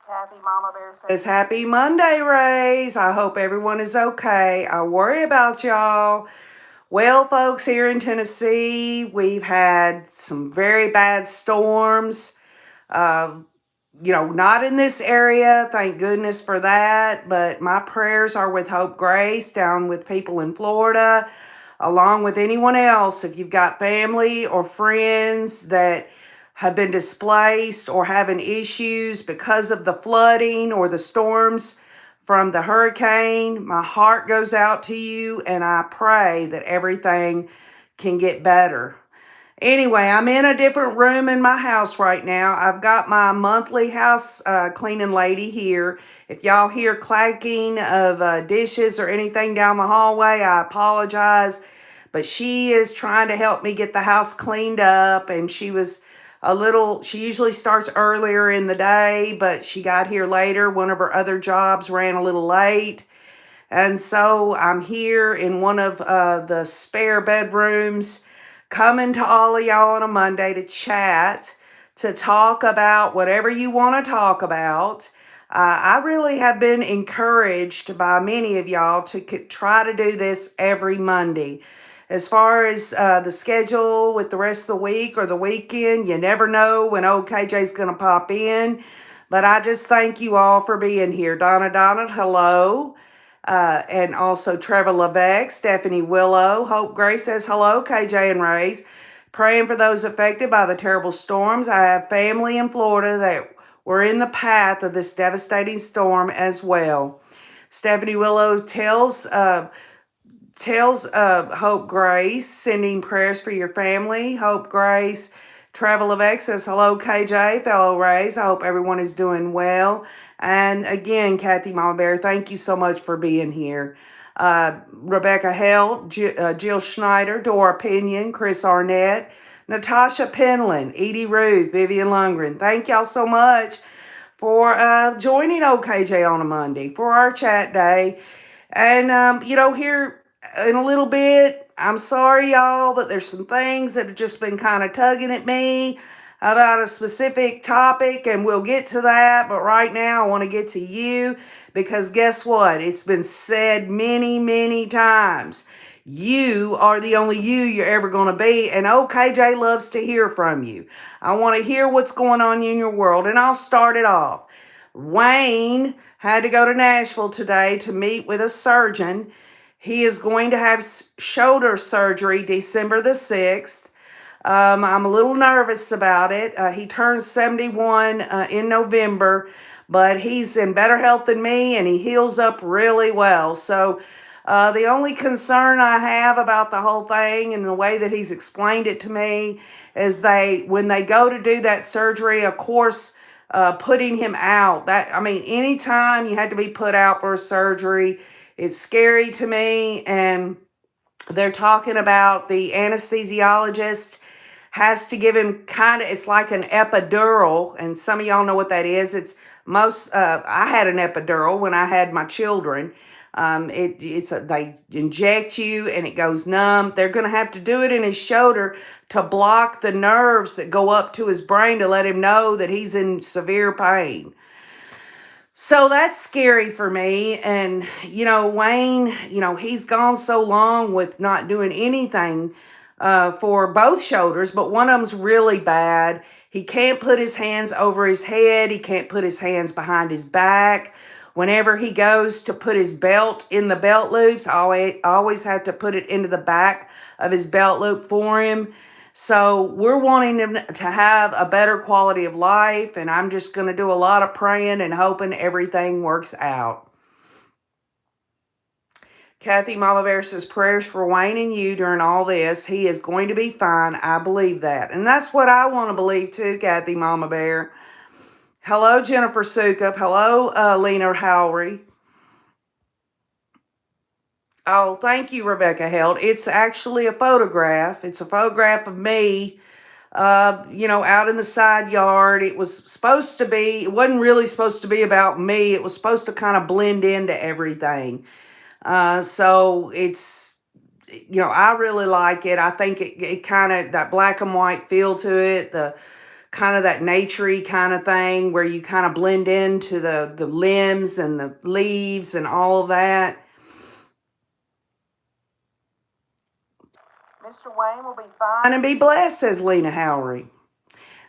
Kathy Mama Bear says, Happy Monday, Rays. I hope everyone is okay. I worry about y'all. Well, folks, here in Tennessee, we've had some very bad storms. Uh, not in this area, thank goodness for that. But my prayers are with Hope Grace down with people in Florida, along with anyone else. If you've got family or friends that have been displaced or having issues because of the flooding or the storms from the hurricane, my heart goes out to you and I pray that everything can get better. Anyway, I'm in a different room in my house right now. I've got my monthly house cleaning lady here. If y'all hear clacking of dishes or anything down the hallway, I apologize. But she is trying to help me get the house cleaned up. And she usually starts earlier in the day, but she got here later. One of her other jobs ran a little late. And so I'm here in one of the spare bedrooms, coming to all of y'all on a Monday to chat, to talk about whatever you want to talk about. I really have been encouraged by many of y'all to try to do this every Monday. As far as the schedule with the rest of the week or the weekend, you never know when old KJ's going to pop in. But I just thank you all for being here. Donna, hello. And also Trevor Lebec, Stephanie Willow, Hope Grace says hello, KJ and Rays. Praying for those affected by the terrible storms. I have family in Florida that were in the path of this devastating storm as well. Stephanie Willow tells Hope Grace, sending prayers for your family. Hope Grace, Travel of X says, hello, KJ, fellow Rays. I hope everyone is doing well. And again, Kathy Mama Bear, thank you so much for being here. Rebecca Held, Jill Schneider, Dora Pinion, Chris Arnett, Natasha Penland, Edie Ruth, Vivian Lundgren. Thank y'all so much for joining OKJ on a Monday for our chat day. And, here in a little bit, I'm sorry, y'all, but there's some things that have just been kind of tugging at me about a specific topic, and we'll get to that. But right now, I want to get to you because guess what? It's been said many, many times. You are the only you're ever going to be, and OKJ loves to hear from you. I want to hear what's going on in your world, and I'll start it off. Wayne had to go to Nashville today to meet with a surgeon. He is going to have shoulder surgery December the 6th. I'm a little nervous about it. He turns 71 in November, but he's in better health than me and he heals up really well. So the only concern I have about the whole thing and the way that he's explained it to me is when they go to do that surgery, of course, putting him out. Anytime you had to be put out for a surgery, it's scary to me. And they're talking about the anesthesiologist has to give him it's like an epidural. And some of y'all know what that is. I had an epidural when I had my children. They inject you and it goes numb. They're going to have to do it in his shoulder to block the nerves that go up to his brain to let him know that he's in severe pain. So that's scary for me. And, Wayne, he's gone so long with not doing anything for both shoulders, but one of them's really bad. He can't put his hands over his head. He can't put his hands behind his back. Whenever he goes to put his belt in the belt loops, I always have to put it into the back of his belt loop for him. So we're wanting him to have a better quality of life, and I'm just going to do a lot of praying and hoping everything works out. Kathy Mama Bear says, prayers for Wayne and you during all this. He is going to be fine. I believe that. And that's what I want to believe too, Kathy Mama Bear. Hello, Jennifer Sukup. Hello, Lena Howry. Oh, thank you, Rebecca Held. It's actually a photograph. It's a photograph of me, out in the side yard. It wasn't really supposed to be about me. It was supposed to kind of blend into everything. So it's, I really like it. I think it kind of, that black and white feel to it, the kind of that naturey kind of thing where you kind of blend into the limbs and the leaves and all of that. Mr. Wayne will be fine and be blessed, says Lena Howery.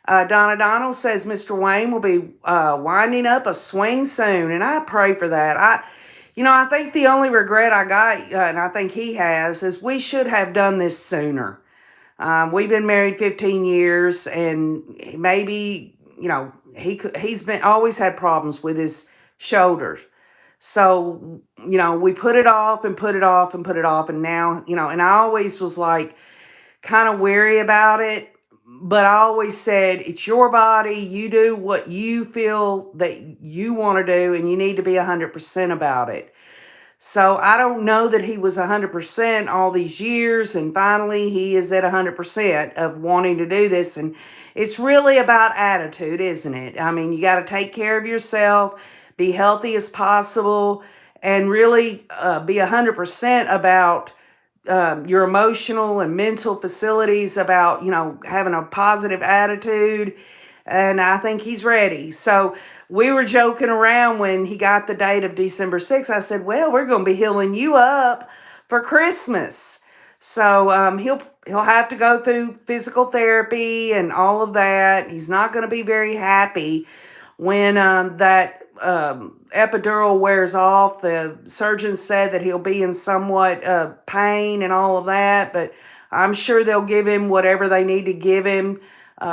Donna Donald says Mr. Wayne will be winding up a swing soon, and I pray for that. I think the only regret I got, and I think he has, is we should have done this sooner. We've been married 15 years, and maybe, he's been always had problems with his shoulders. So, we put it off and put it off and put it off, and now, and I always was like kind of weary about it. But I always said, it's your body. You do what you feel that you want to do, and you need to be 100% about it. So I don't know that he was 100% all these years, and finally he is at 100% of wanting to do this. And it's really about attitude, isn't it? I mean, you got to take care of yourself, be healthy as possible, and really be 100% about your emotional and mental facilities, about, having a positive attitude. And I think he's ready. So we were joking around when he got the date of December 6th. I said, well, we're going to be healing you up for Christmas. So he'll have to go through physical therapy and all of that. He's not going to be very happy when that epidural wears off. The surgeon said that he'll be in somewhat pain and all of that, but I'm sure they'll give him whatever they need to give him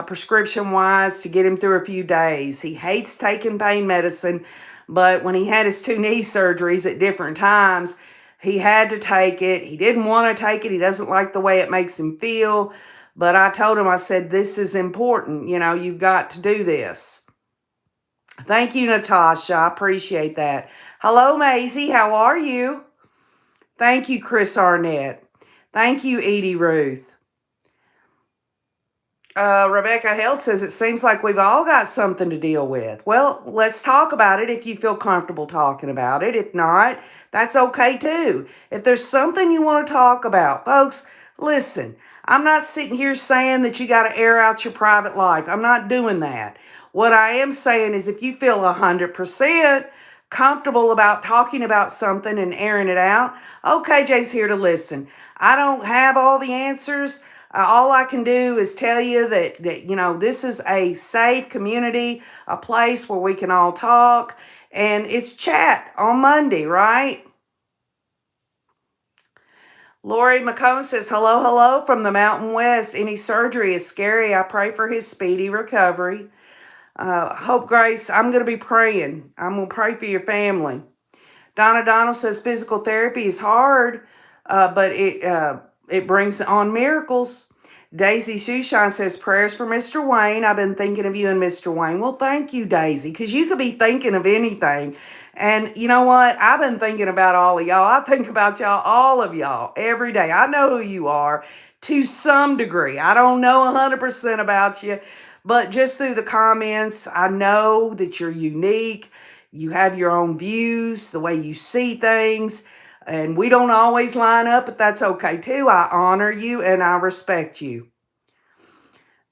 prescription wise to get him through a few days. He hates taking pain medicine, but when he had his 2 knee surgeries at different times, he had to take it. He didn't want to take it. He doesn't like the way it makes him feel. But I told him, I said, this is important. You've got to do this. Thank you, Natasha. I appreciate that. Hello, Maisie. How are you? Thank you, Chris Arnett. Thank you, Edie Ruth. Rebecca Held says, it seems like we've all got something to deal with. Well, let's talk about it if you feel comfortable talking about it. If not, that's okay too. If there's something you want to talk about, folks, listen, I'm not sitting here saying that you got to air out your private life. I'm not doing that. What I am saying is if you feel 100% comfortable about talking about something and airing it out, OKJ's here to listen. I don't have all the answers. All I can do is tell you that this is a safe community, a place where we can all talk, and it's chat on Monday, right? Lori McCone says, hello from the Mountain West. Any surgery is scary. I pray for his speedy recovery. Hope Grace, I'm going to be praying. I'm going to pray for your family. Donna Donald says physical therapy is hard, but it brings on miracles. Daisy Shoeshine says prayers for Mr. Wayne. I've been thinking of you and Mr. Wayne. Well, thank you, Daisy, because you could be thinking of anything. And you know what? I've been thinking about all of y'all. I think about y'all, all of y'all, every day. I know who you are to some degree. I don't know 100% about you. But just through the comments, I know that you're unique. You have your own views, the way you see things. And we don't always line up, but that's okay too. I honor you and I respect you.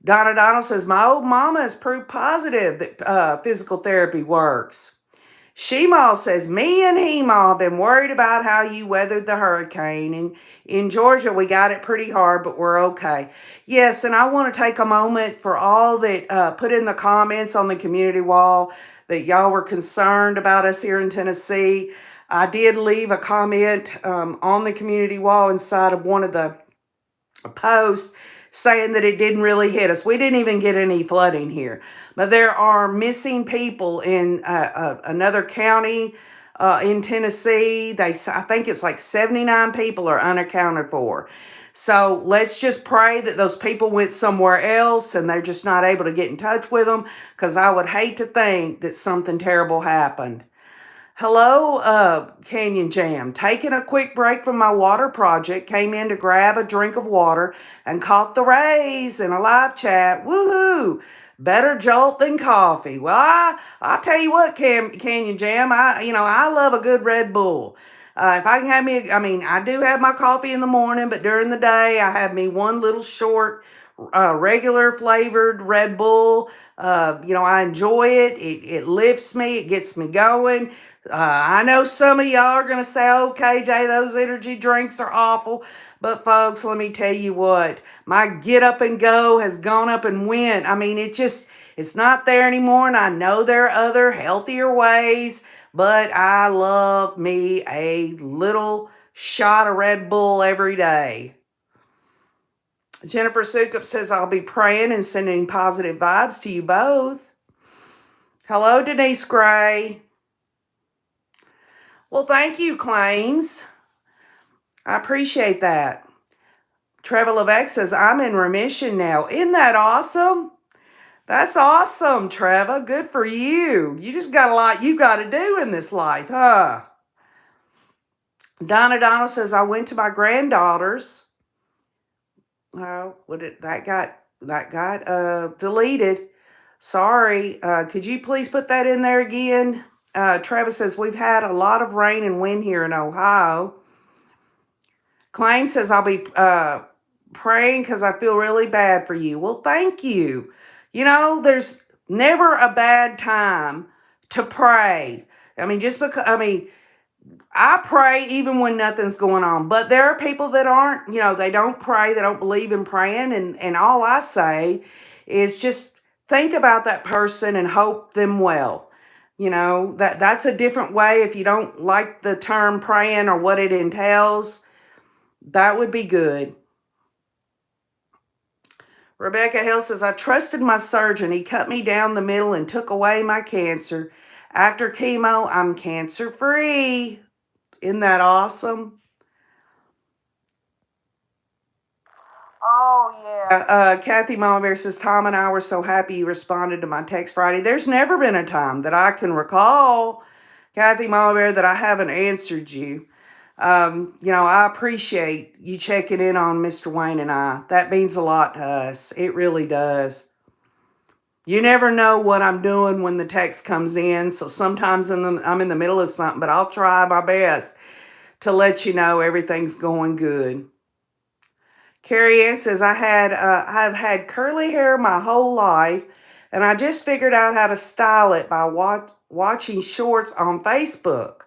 Donna Donald says, my old mama has proof positive that physical therapy works. Shemal says, me and Hema have been worried about how you weathered the hurricane. And in Georgia, we got it pretty hard, but we're okay. Yes, and I want to take a moment for all that put in the comments on the community wall that y'all were concerned about us here in Tennessee. I did leave a comment on the community wall inside of one of the posts saying that it didn't really hit us. We didn't even get any flooding here. But there are missing people in another county in Tennessee. I think it's like 79 people are unaccounted for. So let's just pray that those people went somewhere else and they're just not able to get in touch with them, because I would hate to think that something terrible happened. Hello, Canyon Jam. Taking a quick break from my water project, came in to grab a drink of water and caught the rays in a live chat. Woohoo! Better jolt than coffee. Well, I tell you what, Canyon Jam, I love a good Red Bull. If I can have I do have my coffee in the morning, but during the day, I have me one little short regular flavored Red Bull. I enjoy it. It lifts me. It gets me going. I know some of y'all are going to say, oh, KJ, those energy drinks are awful. But folks, let me tell you what, my get up and go has gone up and went. I mean, it's not there anymore. And I know there are other healthier ways, but I love me a little shot of Red Bull every day. Jennifer Sukup says, I'll be praying and sending positive vibes to you both. Hello, Denise Gray. Well, thank you, Claims. I appreciate that. Trevor Levesque says, I'm in remission now. Isn't that awesome? That's awesome, Trevor. Good for you. You just got a lot you got to do in this life, huh? Donna Donald says, I went to my granddaughter's. Oh, that got deleted. Sorry. Could you please put that in there again? Travis says, we've had a lot of rain and wind here in Ohio. Claim says, I'll be praying because I feel really bad for you. Well, thank you. There's never a bad time to pray. I pray even when nothing's going on. But there are people that aren't, they don't pray. They don't believe in praying. And all I say is just think about that person and hope them well. That's a different way. If you don't like the term praying or what it entails, that would be good. Rebecca Hill says, I trusted my surgeon. He cut me down the middle and took away my cancer. After chemo, I'm cancer-free. Isn't that awesome? Oh, yeah. Kathy Mama Bear says, Tom and I were so happy you responded to my text Friday. There's never been a time that I can recall, Kathy Mama Bear, that I haven't answered you. I appreciate you checking in on Mr. Wayne and I. That means a lot to us. It really does. You never know what I'm doing when the text comes in, so sometimes I'm in the middle of something, but I'll try my best to let you know everything's going good. Carrie Ann says, I've had curly hair my whole life, and I just figured out how to style it by watching shorts on Facebook.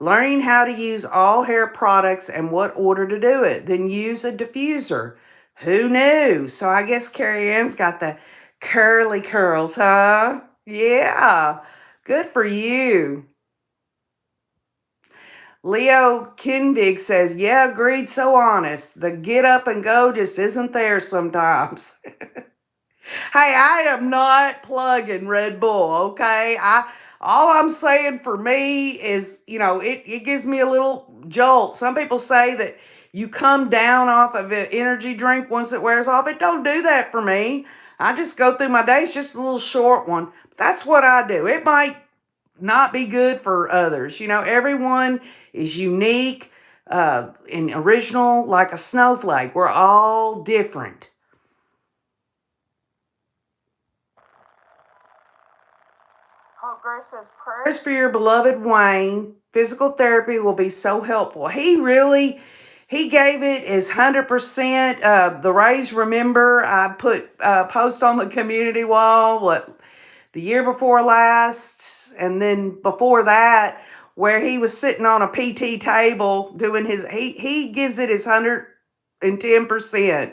Learning how to use all hair products and what order to do it. Then use a diffuser. Who knew? So I guess Carrie Ann's got the curly curls, huh? Yeah. Good for you. Leo Kinvig says, yeah, agreed, so honest. The get up and go just isn't there sometimes. Hey, I am not plugging Red Bull, okay? All I'm saying for me is, it gives me a little jolt. Some people say that you come down off of an energy drink once it wears off. It don't do that for me. I just go through my days, just a little short one. That's what I do. It might not be good for others. Everyone is unique and original like a snowflake. We're all different. Hope Grace says, prayers for your beloved Wayne. Physical therapy will be so helpful. He gave it his 100%. The Rays remember, I put a post on the community wall, the year before last, and then before that, where he was sitting on a PT table doing he gives it his 110%.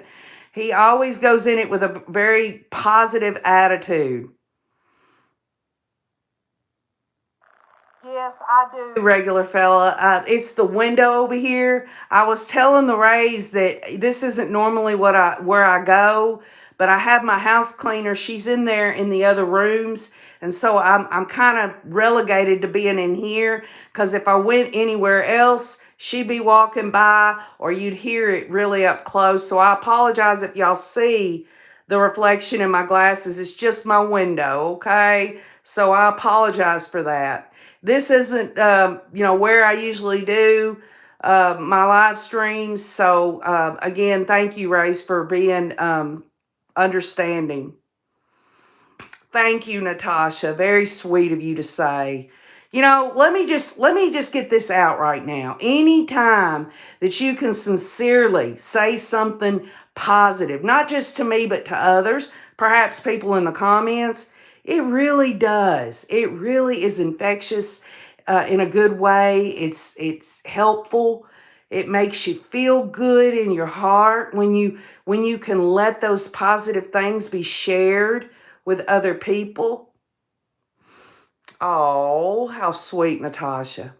He always goes in it with a very positive attitude. Yes, I do, regular fella. It's the window over here. I was telling the Rays that this isn't normally where I go, but I have my house cleaner. She's in there in the other rooms, and so I'm kind of relegated to being in here, because if I went anywhere else, she'd be walking by, or you'd hear it really up close. So I apologize if y'all see the reflection in my glasses. It's just my window, okay? So I apologize for that. This isn't, where I usually do my live streams. So, again, thank you, Race, for being understanding. Thank you, Natasha. Very sweet of you to say. Let me just get this out right now. Anytime that you can sincerely say something positive, not just to me, but to others, perhaps people in the comments. It really does. It really is infectious in a good way. It's helpful. It makes you feel good in your heart when you can let those positive things be shared with other people. Oh, how sweet, Natasha.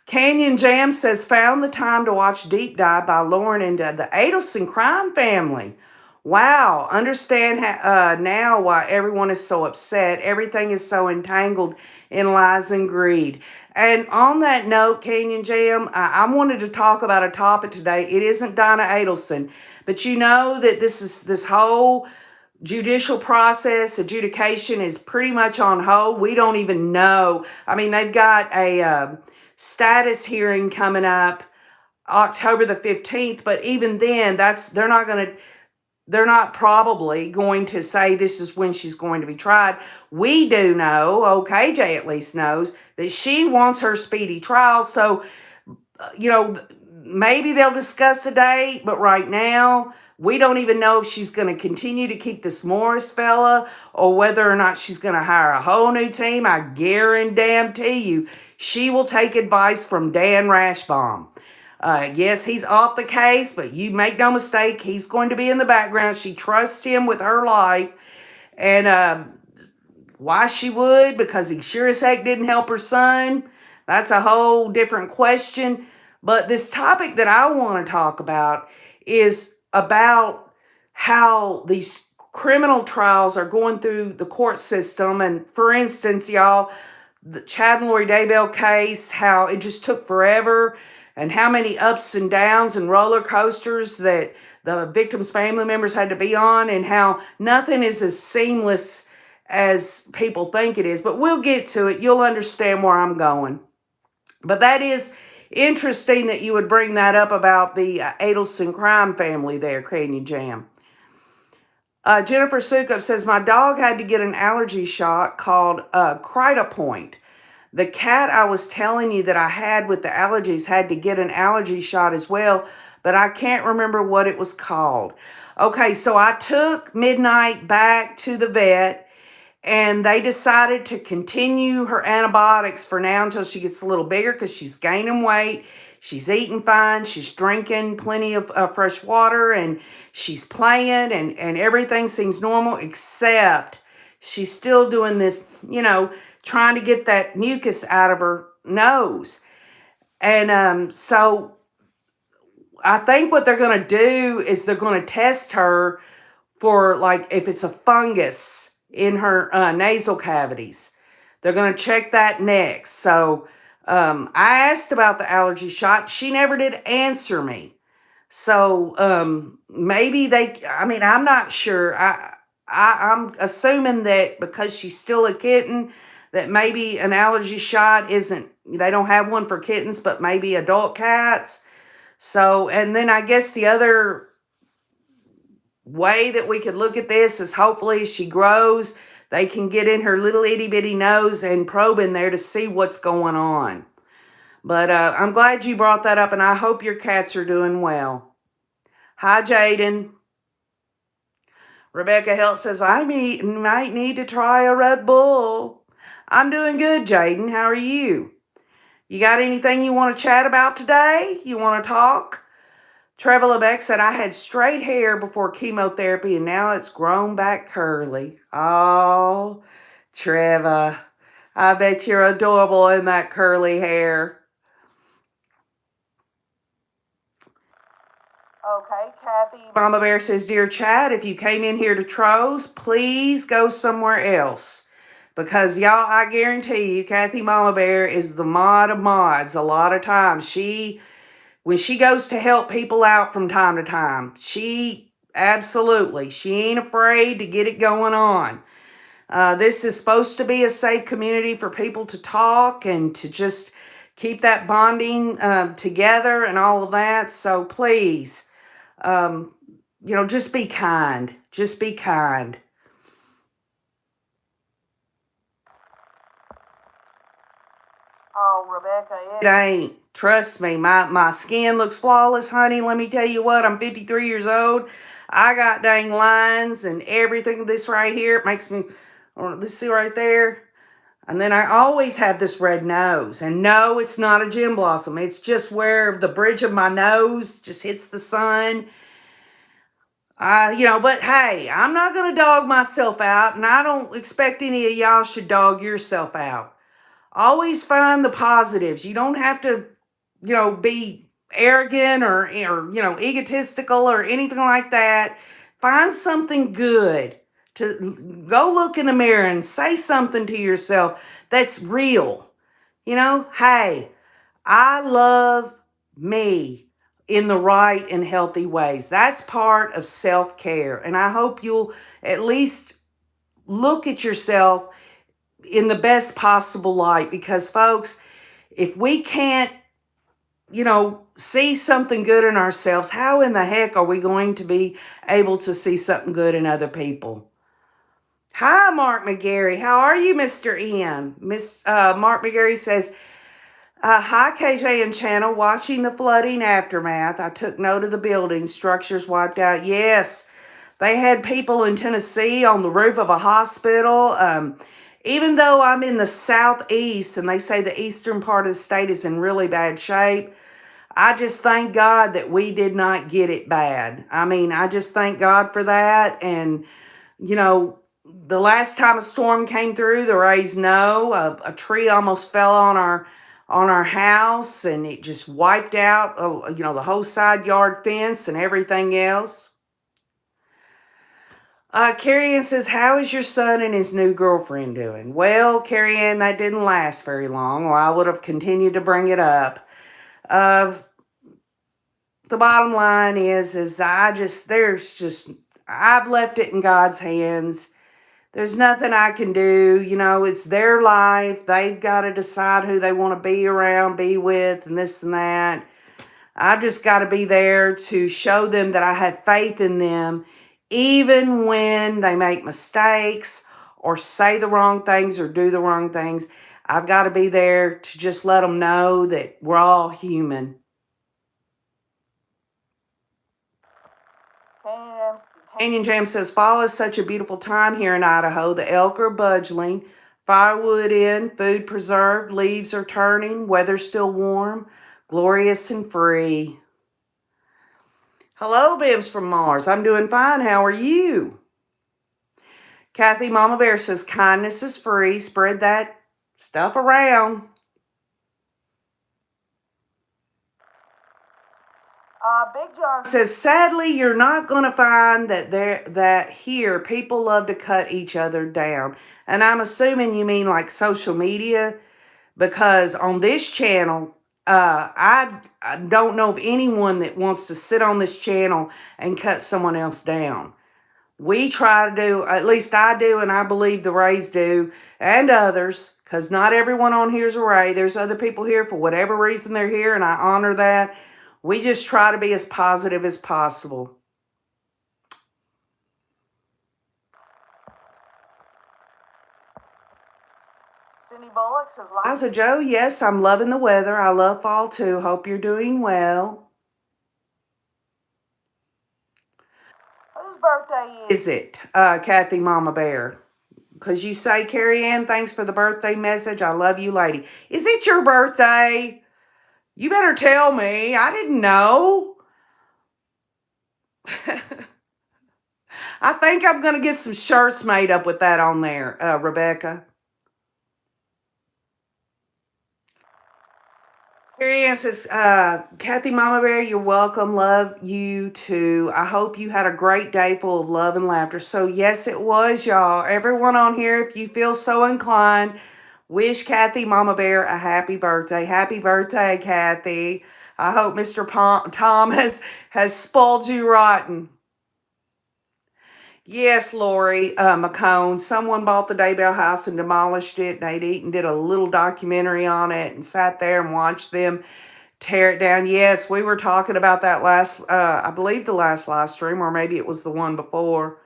Canyon Jam says, found the time to watch Deep Dive by Lauren into the Adelson crime family. Wow, understand now why everyone is so upset. Everything is so entangled in lies and greed. And on that note, Canyon Jam, I wanted to talk about a topic today. It isn't Donna Adelson, but you know that this whole judicial process, adjudication is pretty much on hold. We don't even know. I mean, they've got a status hearing coming up October the 15th, but even then, they're not probably going to say this is when she's going to be tried. We do know, KJ at least knows, that she wants her speedy trial. So, maybe they'll discuss a date, but right now, we don't even know if she's going to continue to keep this Morris fella or whether or not she's going to hire a whole new team. I guarantee you, she will take advice from Dan Rashbaum. Yes, he's off the case, but you make no mistake, he's going to be in the background. She trusts him with her life. And why she would, because he sure as heck didn't help her son, that's a whole different question. But this topic that I want to talk about is about how these criminal trials are going through the court system. And for instance, y'all, the Chad and Lori Daybell case, how it just took forever, and how many ups and downs and roller coasters that the victims' family members had to be on, and how nothing is as seamless as people think it is. But we'll get to it. You'll understand where I'm going. But that is interesting that you would bring that up about the Adelson crime family there, Canyon Jam. Jennifer Sukup says, my dog had to get an allergy shot called Critopoint. The cat I was telling you that I had with the allergies had to get an allergy shot as well, but I can't remember what it was called. Okay, so I took Midnight back to the vet, and they decided to continue her antibiotics for now until she gets a little bigger because she's gaining weight. She's eating fine. She's drinking plenty of fresh water, and she's playing, and everything seems normal, except she's still doing this, trying to get that mucus out of her nose. And so I think what they're going to do is they're going to test her for, like, if it's a fungus in her nasal cavities. They're going to check that next. So I asked about the allergy shot. She never did answer me. So maybe I'm not sure. I'm assuming that because she's still a kitten, that maybe an allergy shot they don't have one for kittens, but maybe adult cats. So, and then I guess the other way that we could look at this is hopefully as she grows, they can get in her little itty bitty nose and probe in there to see what's going on. But I'm glad you brought that up, and I hope your cats are doing well. Hi, Jaden. Rebecca Helt says, I might need to try a Red Bull. I'm doing good, Jaden. How are you? You got anything you want to chat about today? You want to talk? Trevor Lebeck said, I had straight hair before chemotherapy, and now it's grown back curly. Oh, Trevor, I bet you're adorable in that curly hair. Okay, Kathy Mama Bear says, Dear Chad, if you came in here to Tro's, please go somewhere else. Because, y'all, I guarantee you, Kathy Mama Bear is the mod of mods a lot of times. When she goes to help people out from time to time, she ain't afraid to get it going on. This is supposed to be a safe community for people to talk and to just keep that bonding together and all of that. So please, just be kind. Just be kind. Oh, Rebecca, it ain't. Trust me, my skin looks flawless, honey. Let me tell you what, I'm 53 years old. I got dang lines and everything. This right here, it makes me, let's see right there. And then I always have this red nose. And no, it's not a gin blossom. It's just where the bridge of my nose just hits the sun. But hey, I'm not going to dog myself out. And I don't expect any of y'all should dog yourself out. Always find the positives. You don't have to, be arrogant or egotistical or anything like that. Find something good to go look in the mirror and say something to yourself that's real. Hey, I love me in the right and healthy ways. That's part of self-care. And I hope you'll at least look at yourself in the best possible light, because folks, if we can't, see something good in ourselves, how in the heck are we going to be able to see something good in other people? Hi, Mark McGarry. How are you, Mr. Ian? Mark McGarry says, hi, KJ and channel. Watching the flooding aftermath. I took note of the building structures wiped out. Yes, they had people in Tennessee on the roof of a hospital. Even though I'm in the southeast and they say the eastern part of the state is in really bad shape, I just thank God that we did not get it bad. I mean, I just thank God for that. And, the last time a storm came through, the Rays know a tree almost fell on our house, and it just wiped out, the whole side yard fence and everything else. Carrie Ann says, how is your son and his new girlfriend doing? Well, Carrie Ann, that didn't last very long, or I would have continued to bring it up. The bottom line is I've left it in God's hands. There's nothing I can do. It's their life. They've got to decide who they want to be around, be with, and this and that. I've just got to be there to show them that I have faith in them, even when they make mistakes or say the wrong things or do the wrong things. I've got to be there to just let them know that we're all human. Canyon Jam says, fall is such a beautiful time here in Idaho. The elk are budgeling, firewood in, food preserved, leaves are turning, weather's still warm, glorious and free. Hello, Bims from Mars. I'm doing fine. How are you? Kathy Mama Bear says, kindness is free. Spread that stuff around. Big John says, sadly, you're not going to find that here people love to cut each other down. And I'm assuming you mean like social media, because on this channel, I don't know of anyone that wants to sit on this channel and cut someone else down. We try to do, at least I do, and I believe the Rays do, and others, because not everyone on here is a Ray. There's other people here for whatever reason they're here, and I honor that. We just try to be as positive as possible. Cindy Bullock says, Liza Joe, yes, I'm loving the weather. I love fall too. Hope you're doing well. Whose birthday is it, Kathy Mama Bear? Because you say, Carrie Ann, thanks for the birthday message. I love you, lady. Is it your birthday? You better tell me. I didn't know. I think I'm going to get some shirts made up with that on there, Rebecca. Carrie Ann says, Kathy Mama Bear, you're welcome. Love you too. I hope you had a great day full of love and laughter. So yes, it was, y'all. Everyone on here, if you feel so inclined, wish Kathy Mama Bear a happy birthday. Happy birthday, Kathy. I hope Mr. Tom has spoiled you rotten. Yes, Lori McCone. Someone bought the Daybell house and demolished it. Nate Eaton did a little documentary on it and sat there and watched them tear it down. Yes, we were talking about that last, I believe the last live stream, or maybe it was the one before.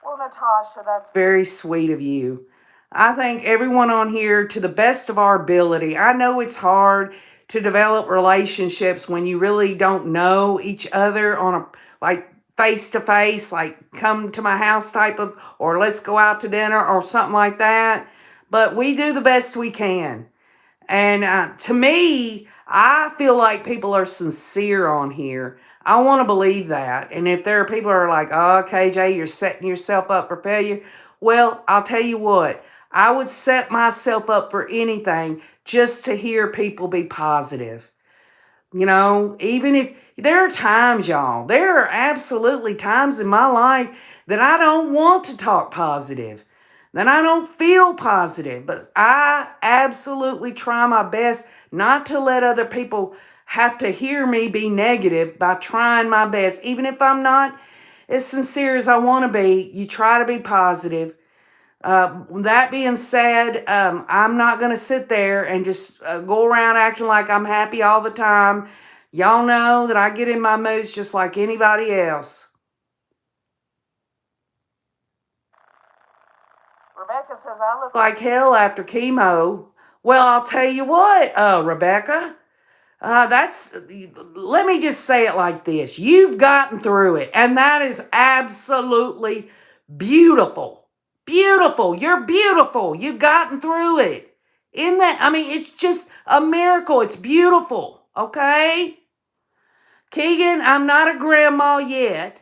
Well, Natasha, that's very sweet of you. I thank everyone on here to the best of our ability. I know it's hard to develop relationships when you really don't know each other on a like face to face, like come to my house type of, or let's go out to dinner or something like that. But we do the best we can. And to me, I feel like people are sincere on here. I want to believe that. And if there are people who are like, oh, KJ, you're setting yourself up for failure. Well, I'll tell you what, I would set myself up for anything just to hear people be positive. You know, even if there are times, y'all, there are absolutely times in my life that I don't want to talk positive, that I don't feel positive, but I absolutely try my best not to let other people have to hear me be negative by trying my best. Even if I'm not as sincere as I want to be, you try to be positive. That being said, I'm not going to sit there and just go around acting like I'm happy all the time. Y'all know that I get in my moods just like anybody else. Rebecca says I look like hell after chemo. Well, I'll tell you what, Rebecca. Let me just say it like this. You've gotten through it, and that is absolutely beautiful. Beautiful. You're beautiful. You've gotten through it. In that, I mean, it's just a miracle. It's beautiful. Okay? Keegan, I'm not a grandma yet,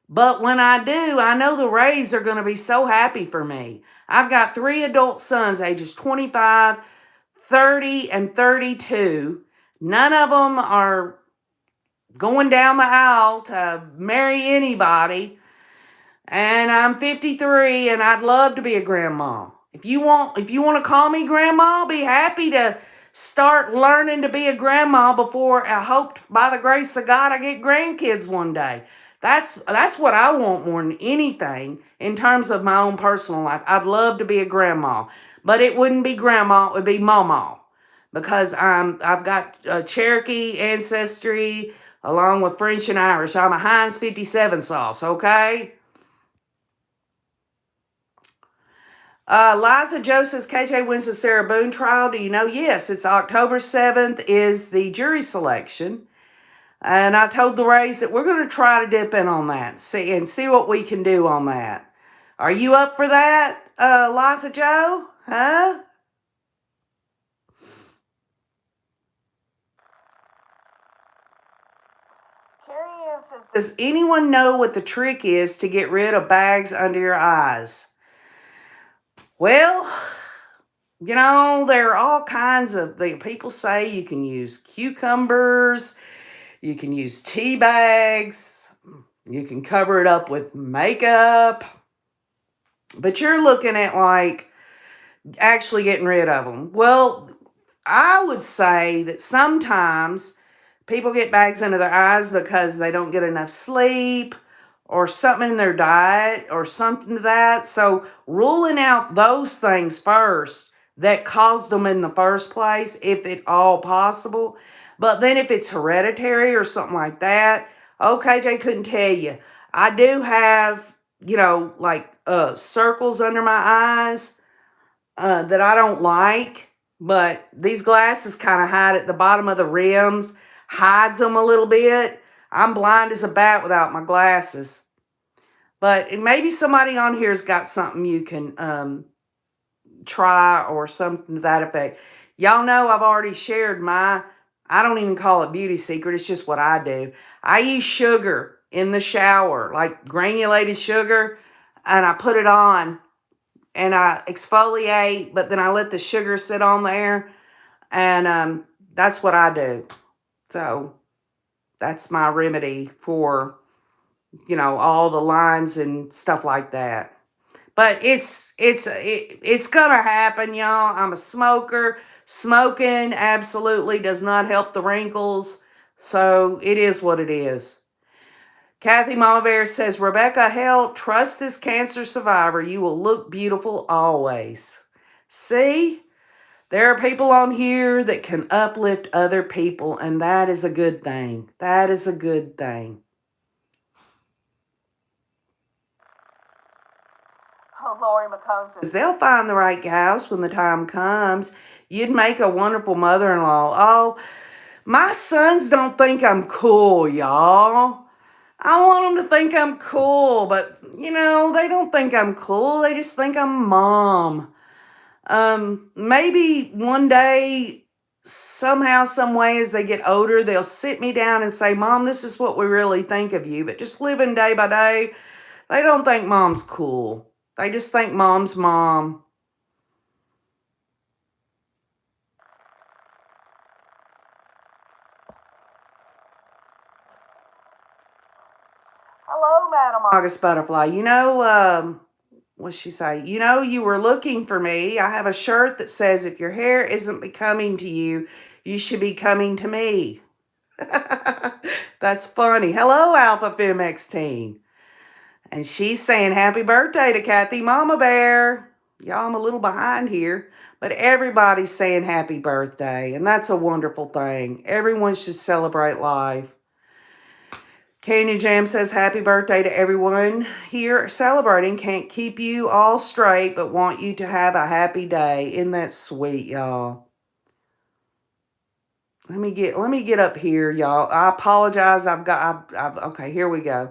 but when I do, I know the Rays are going to be so happy for me. I've got 3 adult sons, ages 25, 30, and 32. None of them are going down the aisle to marry anybody. And I'm 53 and I'd love to be a grandma. If you want to call me grandma, I'll be happy to start learning to be a grandma before I hope by the grace of God I get grandkids one day. That's what I want more than anything in terms of my own personal life. I'd love to be a grandma, but it wouldn't be grandma, it would be mama, because I've got Cherokee ancestry along with French and Irish. I'm a Heinz 57 sauce, okay? Liza Joe says KJ wins the Sarah Boone trial. Do you know? Yes, it's October 7th is the jury selection. And I told the Rays that we're going to try to dip in on that see what we can do on that. Are you up for that, Liza Joe? Huh? Carrie Ann says, does anyone know what the trick is to get rid of bags under your eyes? Well, you know, there are all kinds of people say you can use cucumbers, you can use tea bags, you can cover it up with makeup, but you're looking at like actually getting rid of them. Well, I would say that sometimes people get bags under their eyes because they don't get enough sleep or something in their diet or something to that. So ruling out those things first that caused them in the first place, if at all possible. But then if it's hereditary or something like that, okay, Jay couldn't tell you. I do have, like circles under my eyes that I don't like, but these glasses kind of hide at the bottom of the rims, hides them a little bit. I'm blind as a bat without my glasses. But maybe somebody on here's got something you can try or something to that effect. Y'all know I've already shared I don't even call it beauty secret. It's just what I do. I use sugar in the shower, like granulated sugar, and I put it on and I exfoliate, but then I let the sugar sit on there, and that's what I do. So that's my remedy for, all the lines and stuff like that. But it's gonna happen, y'all. I'm a smoker. Smoking absolutely does not help the wrinkles. So it is what it is. Kathy Mama Bear says, Rebecca, hell, trust this cancer survivor. You will look beautiful always. See? There are people on here that can uplift other people, and that is a good thing. That is a good thing. Lori McCone says, they'll find the right house when the time comes. You'd make a wonderful mother-in-law. Oh, my sons don't think I'm cool, y'all. I want them to think I'm cool, but they don't think I'm cool. They just think I'm mom. Maybe one day, somehow, some way, as they get older, they'll sit me down and say, Mom, this is what we really think of you. But just living day by day, they don't think mom's cool. They just think mom's mom. Hello, Madam August Butterfly. What'd she say? You were looking for me. I have a shirt that says, if your hair isn't becoming to you, you should be coming to me. That's funny. Hello, Alpha Femex team. And she's saying happy birthday to Kathy Mama Bear. Y'all, I'm a little behind here, but everybody's saying happy birthday, and that's a wonderful thing. Everyone should celebrate life. Canyon Jam says happy birthday to everyone here celebrating. Can't keep you all straight, but want you to have a happy day. Isn't that sweet, y'all? Let me get up here, y'all. I apologize. Okay, here we go.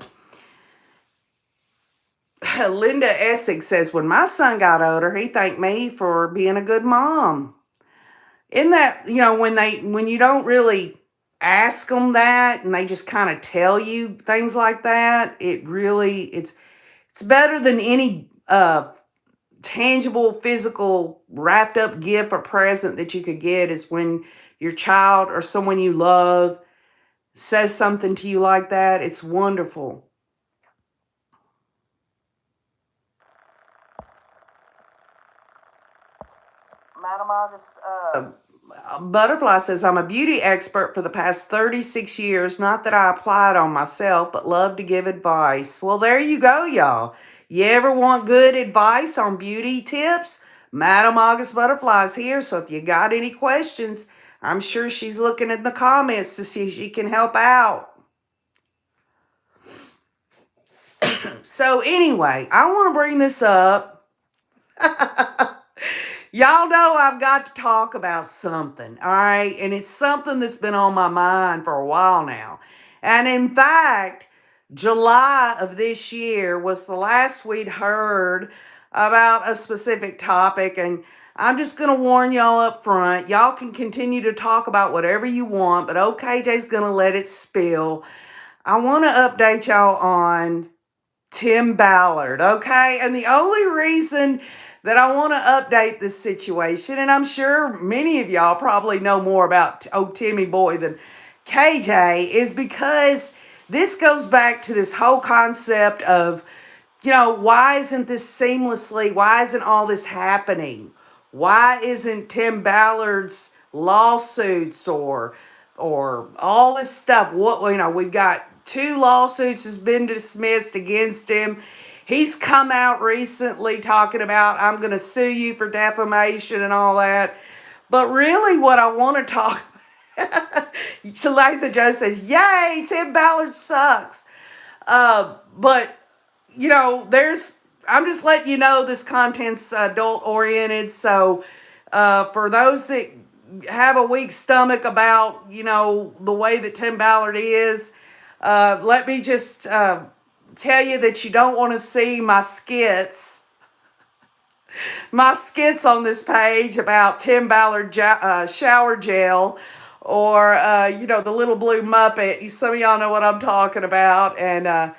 Linda Essex says, when my son got older, he thanked me for being a good mom. Isn't that, when you don't really ask them that and they just kind of tell you things like that, it's better than any tangible, physical, wrapped up gift or present that you could get is when your child or someone you love says something to you like that. It's wonderful. Madam August Butterfly says, I'm a beauty expert for the past 36 years. Not that I applied on myself, but love to give advice. Well, there you go, y'all. You ever want good advice on beauty tips? Madam August Butterfly is here, so if you got any questions, I'm sure she's looking in the comments to see if she can help out. So anyway, I want to bring this up. Y'all know I've got to talk about something, all right? And it's something that's been on my mind for a while now. And in fact, July of this year was the last we'd heard about a specific topic. And I'm just going to warn y'all up front. Y'all can continue to talk about whatever you want, but OKJ's going to let it spill. I want to update y'all on Tim Ballard, okay? And the only reason that I want to update this situation, and I'm sure many of y'all probably know more about old Timmy Boy than KJ, is because this goes back to this whole concept of, why isn't all this happening? Why isn't Tim Ballard's lawsuits or all this stuff? We've got 2 lawsuits has been dismissed against him. He's come out recently talking about, I'm going to sue you for defamation and all that. But really what I want to talk so Liza Joe says, yay, Tim Ballard sucks. But, I'm just letting you know this content's adult-oriented. So for those that have a weak stomach about, the way that Tim Ballard is, let me just tell you that you don't want to see my skits on this page about Tim Ballard shower gel or, the little blue Muppet. Some of y'all know what I'm talking about. And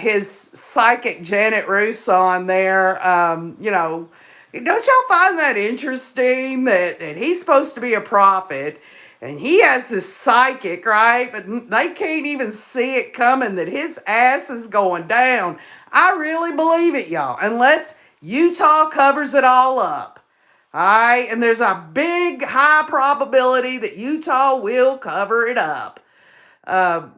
his psychic Janet Roos on there. Don't y'all find that interesting that he's supposed to be a prophet? And he has this psychic, right? But they can't even see it coming that his ass is going down. I really believe it, y'all. Unless Utah covers it all up. All right? And there's a big, high probability that Utah will cover it up. But,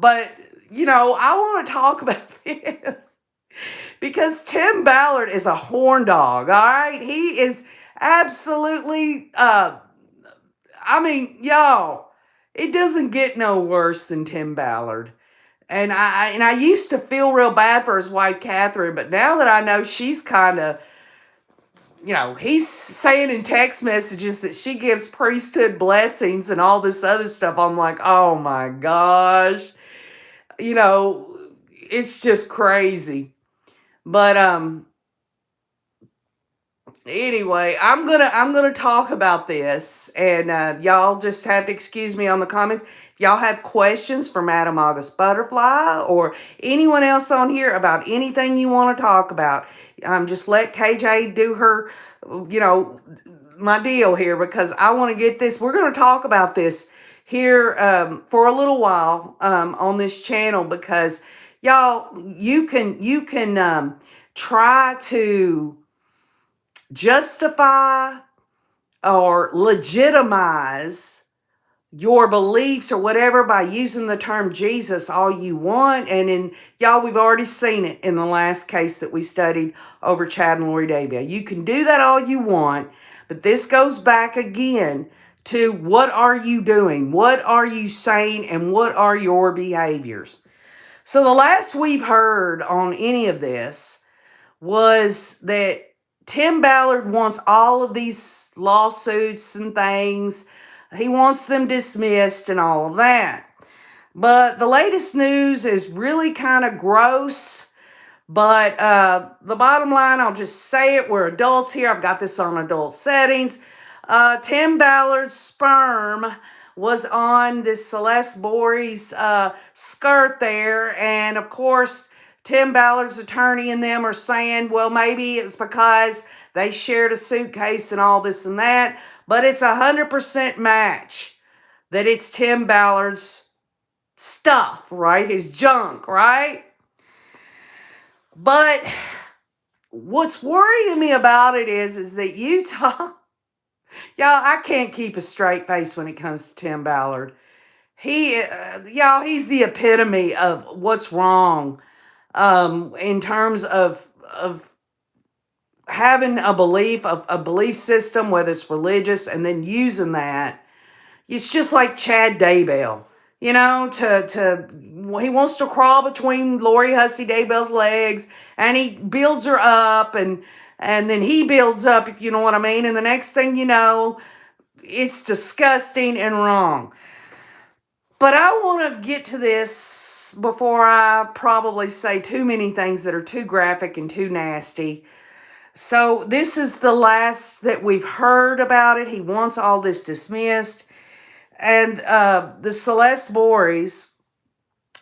I want to talk about this. Because Tim Ballard is a horn dog, all right? He is absolutely... y'all, it doesn't get no worse than Tim Ballard. And I used to feel real bad for his wife, Catherine, but now that I know she's kind of, he's saying in text messages that she gives priesthood blessings and all this other stuff. I'm like, oh my gosh. You know, it's just crazy. But anyway, I'm gonna talk about this, and y'all just have to excuse me on the comments. If y'all have questions for Madam August Butterfly or anyone else on here about anything you want to talk about, just let KJ do her, you know, my deal here, because I want to get this. We're going to talk about this here for a little while on this channel, because y'all, you can try to justify or legitimize your beliefs or whatever by using the term Jesus all you want. And y'all, we've already seen it in the last case that we studied over Chad and Lori Daybell. You can do that all you want, but this goes back again to what are you doing? What are you saying? And what are your behaviors? So the last we've heard on any of this was that Tim Ballard wants all of these lawsuits and things. He wants them dismissed and all of that. But the latest news is really kind of gross. But the bottom line, I'll just say it. We're adults here. I've got this on adult settings. Tim Ballard's sperm was on this Celeste Borey's skirt there. And of course, Tim Ballard's attorney and them are saying, well, maybe it's because they shared a suitcase and all this and that. But it's 100% match that it's Tim Ballard's stuff, right? His junk, right? But what's worrying me about it is that Utah, y'all, I can't keep a straight face when it comes to Tim Ballard. Y'all, he's the epitome of what's wrong in terms of having a belief system, whether it's religious, and then using that. It's just like Chad Daybell, he wants to crawl between Lori Hussey Daybell's legs, and he builds her up, and then he builds up, if you know what I mean. And the next thing you know, it's disgusting and wrong. But I want to get to this before I probably say too many things that are too graphic and too nasty. So this is the last that we've heard about it. He wants all this dismissed. And the Celeste Boreys,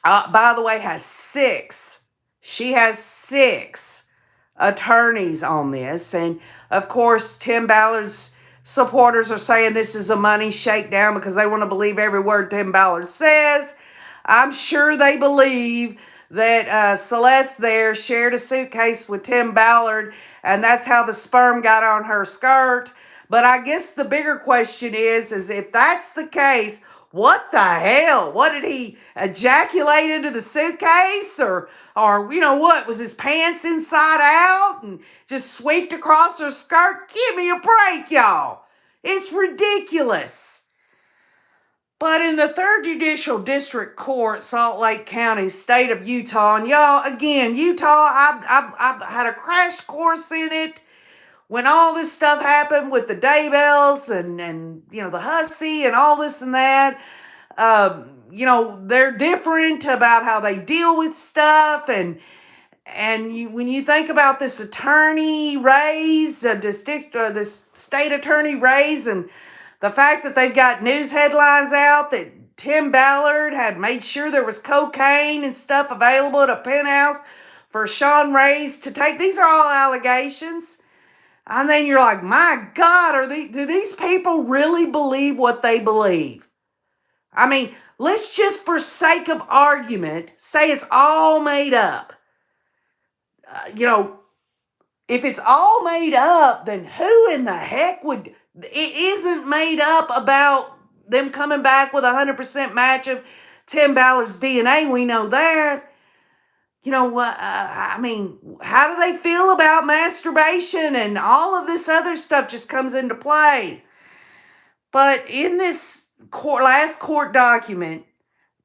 by the way, has 6. She has 6 attorneys on this. And of course, Tim Ballard's supporters are saying this is a money shakedown because they want to believe every word Tim Ballard says. I'm sure they believe that Celeste there shared a suitcase with Tim Ballard, and that's how the sperm got on her skirt. But I guess the bigger question is if that's the case, what the hell? What, did he ejaculate into the suitcase? Or what? Was his pants inside out and just swept across her skirt? Give me a break, y'all. It's ridiculous. But in the 3rd Judicial District Court, Salt Lake County, state of Utah, and y'all, again, Utah, I've had a crash course in it. When all this stuff happened with the Daybells and the Hussey and all this and that, they're different about how they deal with stuff. And when you think about this attorney raise, this state attorney raise, and the fact that they've got news headlines out that Tim Ballard had made sure there was cocaine and stuff available at a penthouse for Sean Reyes to take. These are all allegations. And then you're like, my God, do these people really believe what they believe? I mean, let's just, for sake of argument, say it's all made up. If it's all made up, then who in the heck would... It isn't made up about them coming back with 100% match of Tim Ballard's DNA. We know that. I mean, how do they feel about masturbation and all of this other stuff just comes into play? But in this last court document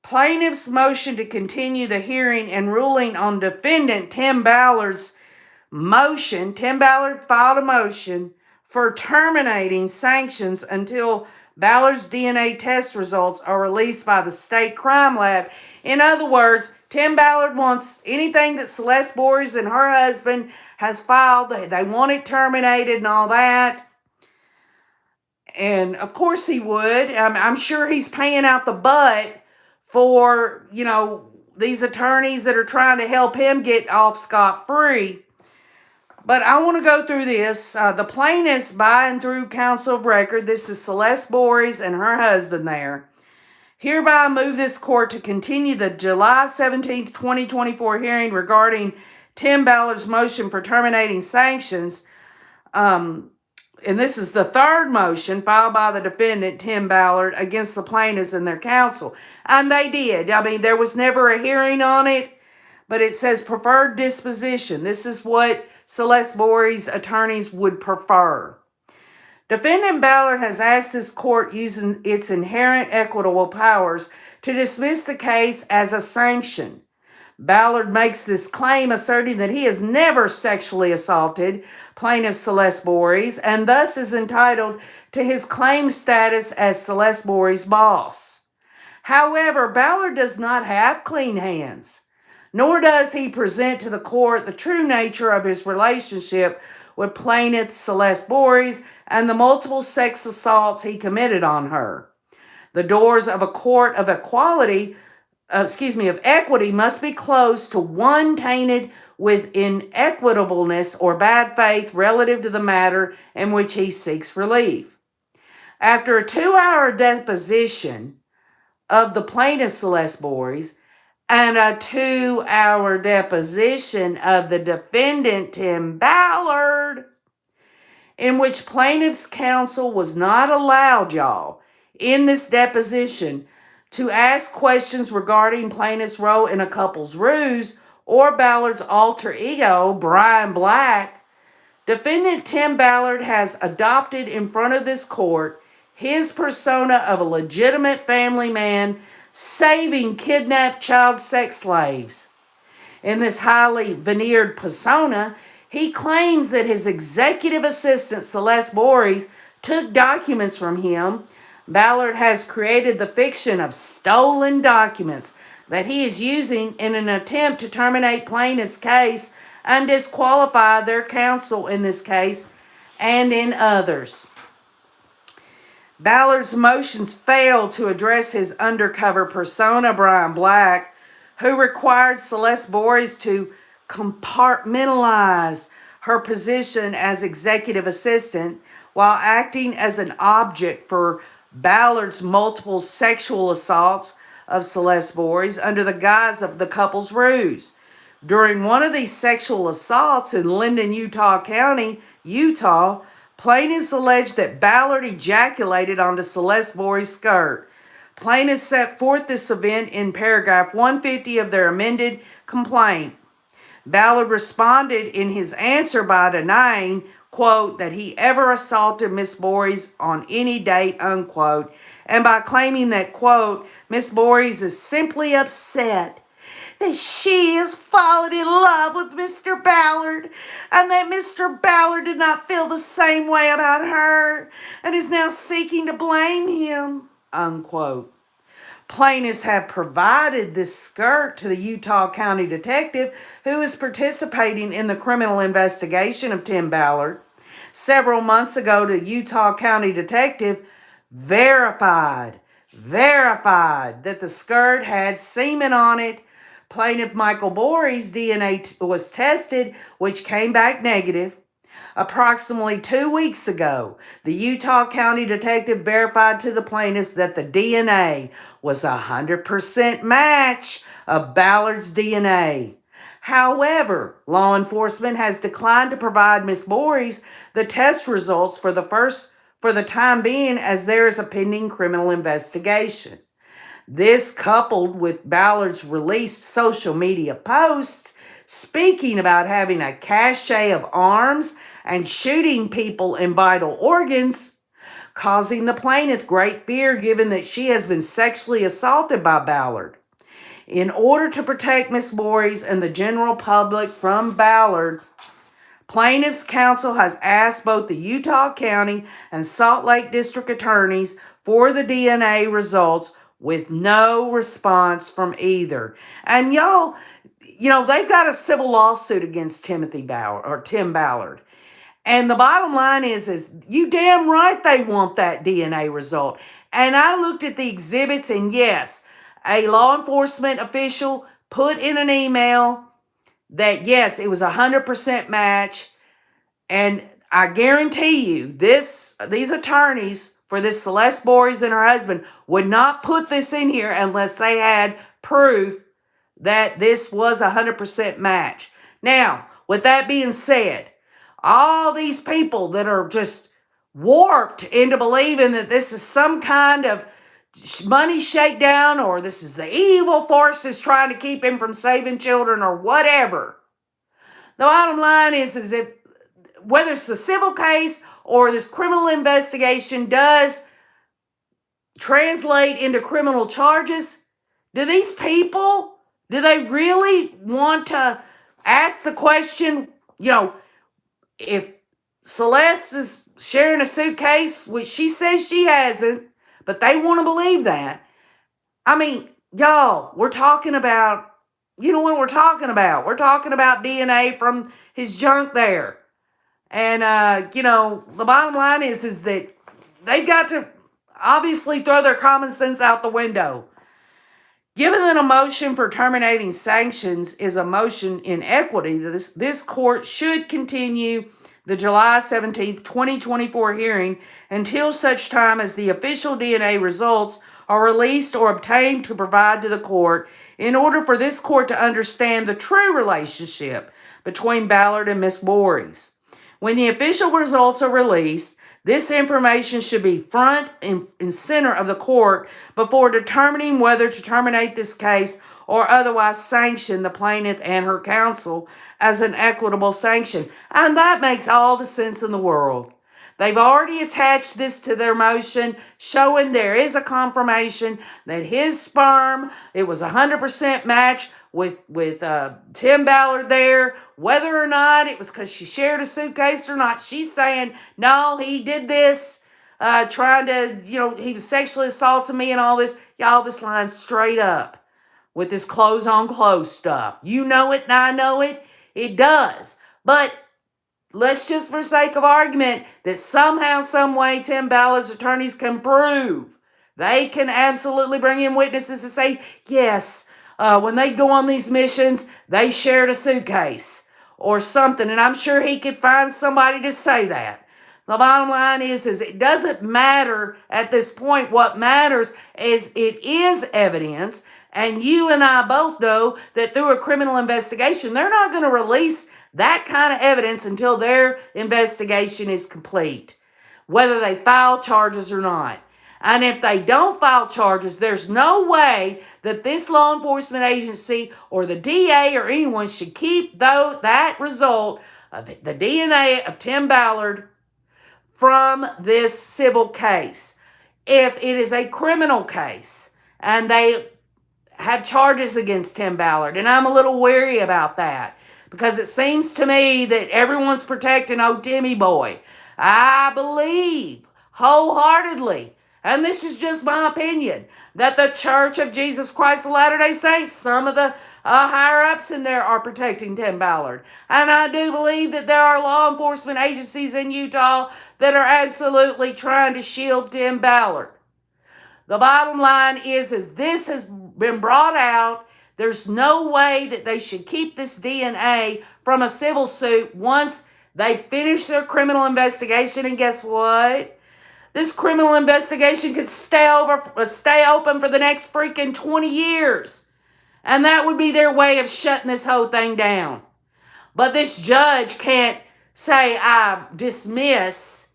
Plaintiff's motion to continue the hearing and ruling on defendant Tim Ballard's motion. Tim Ballard filed a motion for terminating sanctions until Ballard's DNA test results are released by the state crime lab. In other words, Tim Ballard wants anything that Celeste Borges and her husband has filed, they want it terminated and all that. And of course he would. I'm sure he's paying out the butt for, these attorneys that are trying to help him get off scot-free. But I want to go through this. The plaintiffs by and through counsel of record, this is Celeste Borges and her husband there, hereby move this court to continue the July 17th, 2024 hearing regarding Tim Ballard's motion for terminating sanctions. And this is the third motion filed by the defendant, Tim Ballard, against the plaintiffs and their counsel. And they did. There was never a hearing on it, but it says preferred disposition. This is what Celeste Borges' attorneys would prefer. Defendant Ballard has asked this court, using its inherent equitable powers, to dismiss the case as a sanction. Ballard makes this claim asserting that he has never sexually assaulted plaintiff Celeste Borges and thus is entitled to his claimed status as Celeste Borges' boss. However, Ballard does not have clean hands, nor does he present to the court the true nature of his relationship with plaintiff Celeste Borges and the multiple sex assaults he committed on her. The doors of a court of equity must be closed to one tainted with inequitableness or bad faith relative to the matter in which he seeks relief. After a 2-hour deposition of the plaintiff Celeste Borges and a 2-hour deposition of the defendant Tim Ballard, in which plaintiff's counsel was not allowed, in this deposition to ask questions regarding plaintiff's role in a couple's ruse or Ballard's alter ego, Brian Black, defendant Tim Ballard has adopted in front of this court his persona of a legitimate family man saving kidnapped child sex slaves. In this highly veneered persona, he claims that his executive assistant, Celeste Borges, took documents from him. Ballard has created the fiction of stolen documents that he is using in an attempt to terminate plaintiff's case and disqualify their counsel in this case and in others. Ballard's motions failed to address his undercover persona, Brian Black, who required Celeste Borges to compartmentalize her position as executive assistant while acting as an object for Ballard's multiple sexual assaults of Celeste Borges under the guise of the couple's ruse. During one of these sexual assaults in Linden, Utah County, Utah, plaintiffs alleged that Ballard ejaculated onto Celeste Borges' skirt. Plaintiffs set forth this event in paragraph 150 of their amended complaint. Ballard responded in his answer by denying, quote, that he ever assaulted Miss Borges on any date, unquote, and by claiming that, quote, Miss Borges is simply upset that she has fallen in love with Mr. Ballard and that Mr. Ballard did not feel the same way about her and is now seeking to blame him, unquote. Plaintiffs have provided this skirt to the Utah County detective who is participating in the criminal investigation of Tim Ballard. Several months ago, the Utah County detective verified that the skirt had semen on it. Plaintiff Michael Borges' DNA was tested, which came back negative. Approximately 2 weeks ago, the Utah County detective verified to the plaintiffs that the DNA was a 100% match of Ballard's DNA. However, law enforcement has declined to provide Ms. Borges the test results for the time being, as there is a pending criminal investigation. This, coupled with Ballard's released social media posts speaking about having a cache of arms and shooting people in vital organs, causing the plaintiff great fear given that she has been sexually assaulted by Ballard. In order to protect Miss Voorhees and the general public from Ballard, plaintiff's counsel has asked both the Utah County and Salt Lake District attorneys for the DNA results with no response from either. And y'all, they've got a civil lawsuit against Tim Ballard. And the bottom line is you damn right they want that DNA result. And I looked at the exhibits, and yes, a law enforcement official put in an email that, yes, it was 100% match. And I guarantee you, these attorneys for this Celeste Voorhees and her husband would not put this in here unless they had proof that this was 100% match. Now, with that being said, all these people that are just warped into believing that this is some kind of money shakedown, or this is the evil forces trying to keep him from saving children, or whatever. The bottom line is if whether it's the civil case or this criminal investigation does translate into criminal charges, do these people, do they really want to ask the question, if Celeste is sharing a suitcase, which she says she hasn't, but they want to believe that. I mean, y'all, we're talking about, what we're talking about. We're talking about DNA from his junk there. And, the bottom line is that they've got to obviously throw their common sense out the window. Given that a motion for terminating sanctions is a motion in equity, this court should continue the July 17th, 2024 hearing until such time as the official DNA results are released or obtained to provide to the court in order for this court to understand the true relationship between Ballard and Miss Voorhees. When the official results are released, this information should be front and center of the court before determining whether to terminate this case or otherwise sanction the plaintiff and her counsel as an equitable sanction. And that makes all the sense in the world. They've already attached this to their motion, showing there is a confirmation that his sperm, it was 100% match with Tim Ballard there. Whether or not it was because she shared a suitcase or not, she's saying, no, he did this, trying to, he was sexually assaulting me and all this. Y'all, this line's straight up with this clothes on clothes stuff. You know it and I know it. It does. But let's just, for sake of argument, that somehow, some way, Tim Ballard's attorneys can prove. They can absolutely bring in witnesses to say, yes, when they go on these missions, they shared a suitcase or something. And I'm sure he could find somebody to say that. The bottom line is it doesn't matter at this point. What matters is it is evidence. And you and I both know that through a criminal investigation, they're not going to release that kind of evidence until their investigation is complete, whether they file charges or not. And if they don't file charges, there's no way that this law enforcement agency or the DA or anyone should keep that result of the DNA of Tim Ballard from this civil case. If it is a criminal case and they have charges against Tim Ballard, and I'm a little wary about that because it seems to me that everyone's protecting old Timmy boy. I believe wholeheartedly, and this is just my opinion, that the Church of Jesus Christ of Latter-day Saints, some of the higher-ups in there are protecting Tim Ballard. And I do believe that there are law enforcement agencies in Utah that are absolutely trying to shield Tim Ballard. The bottom line is this has been brought out. There's no way that they should keep this DNA from a civil suit once they finish their criminal investigation. And guess what? This criminal investigation could stay open for the next freaking 20 years. And that would be their way of shutting this whole thing down. But this judge can't say, I dismiss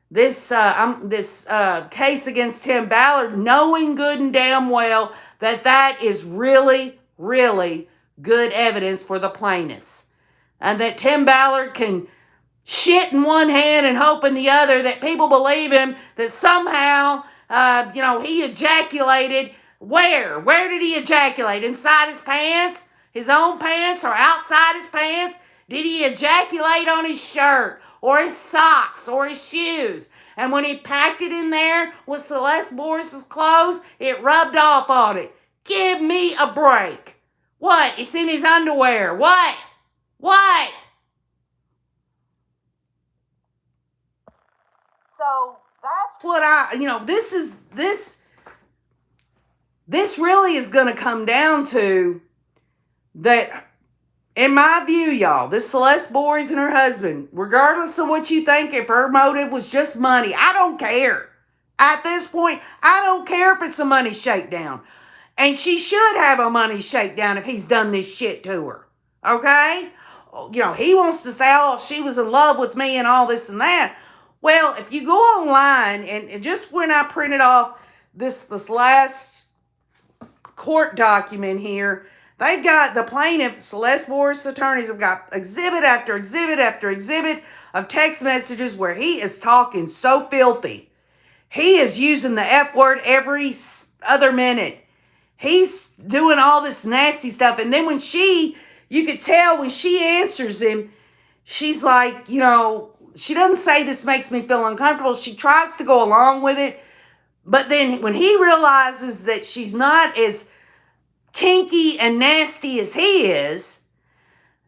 this case against Tim Ballard, knowing good and damn well that that is really, really good evidence for the plaintiffs. And that Tim Ballard can shit in one hand and hope in the other, that people believe him, that somehow, he ejaculated Where? Where did he ejaculate? Inside his pants? His own pants or outside his pants? Did he ejaculate on his shirt or his socks or his shoes? And when he packed it in there with Celeste Boris's clothes, it rubbed off on it. Give me a break. What? It's in his underwear. What? What? So that's what this really is going to come down to that. In my view, y'all, this Celeste Boris and her husband, regardless of what you think, if her motive was just money, I don't care. At this point, I don't care if it's a money shakedown. And she should have a money shakedown if he's done this shit to her. Okay? He wants to say, oh, she was in love with me and all this and that. Well, if you go online, and just when I printed off this last court document here, they've got the plaintiff, Celeste Boris' attorneys, have got exhibit after exhibit after exhibit of text messages where he is talking so filthy. He is using the F word every other minute. He's doing all this nasty stuff. And then you could tell when she answers him, she's like, she doesn't say this makes me feel uncomfortable. She tries to go along with it. But then when he realizes that she's not as kinky and nasty as he is,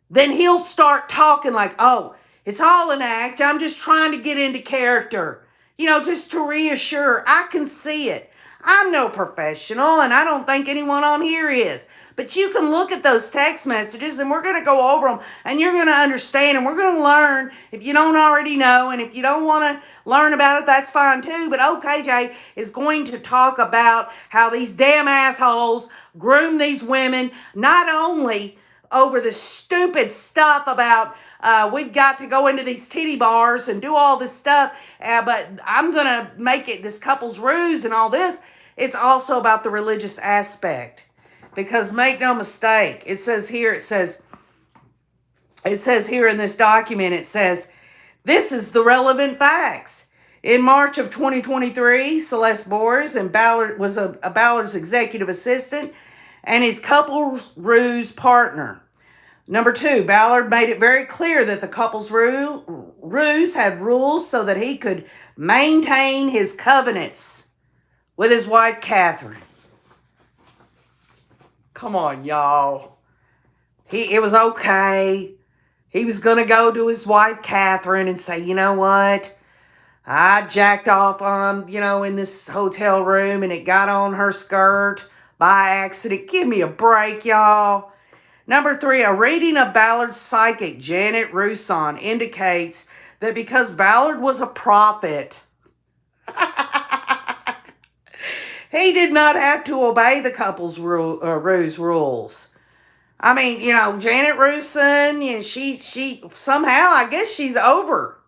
then he'll start talking like, oh, it's all an act. I'm just trying to get into character. Just to reassure. I can see it. I'm no professional, and I don't think anyone on here is. But you can look at those text messages, and we're going to go over them, and you're going to understand, and we're going to learn if you don't already know, and if you don't want to learn about it, that's fine too. But OKJ is going to talk about how these damn assholes groom these women, not only over the stupid stuff about we've got to go into these titty bars and do all this stuff, but I'm going to make it this couple's ruse and all this. It's also about the religious aspect. Because make no mistake, it says here in this document, it says, this is the relevant facts. In March of 2023, Celeste Boris and Ballard was Ballard's executive assistant and his couple's ruse partner. Number 2, Ballard made it very clear that the couple's ruse had rules so that he could maintain his covenants with his wife, Catherine. Come on, y'all. It was okay. He was going to go to his wife, Catherine, and say, you know what? I jacked off on, in this hotel room, and it got on her skirt by accident. Give me a break, y'all. Number 3, a reading of Ballard's psychic, Janet Rousson, indicates that because Ballard was a prophet, he did not have to obey the couple's ruse rules. I mean, Janet Rousson, she somehow, I guess she's over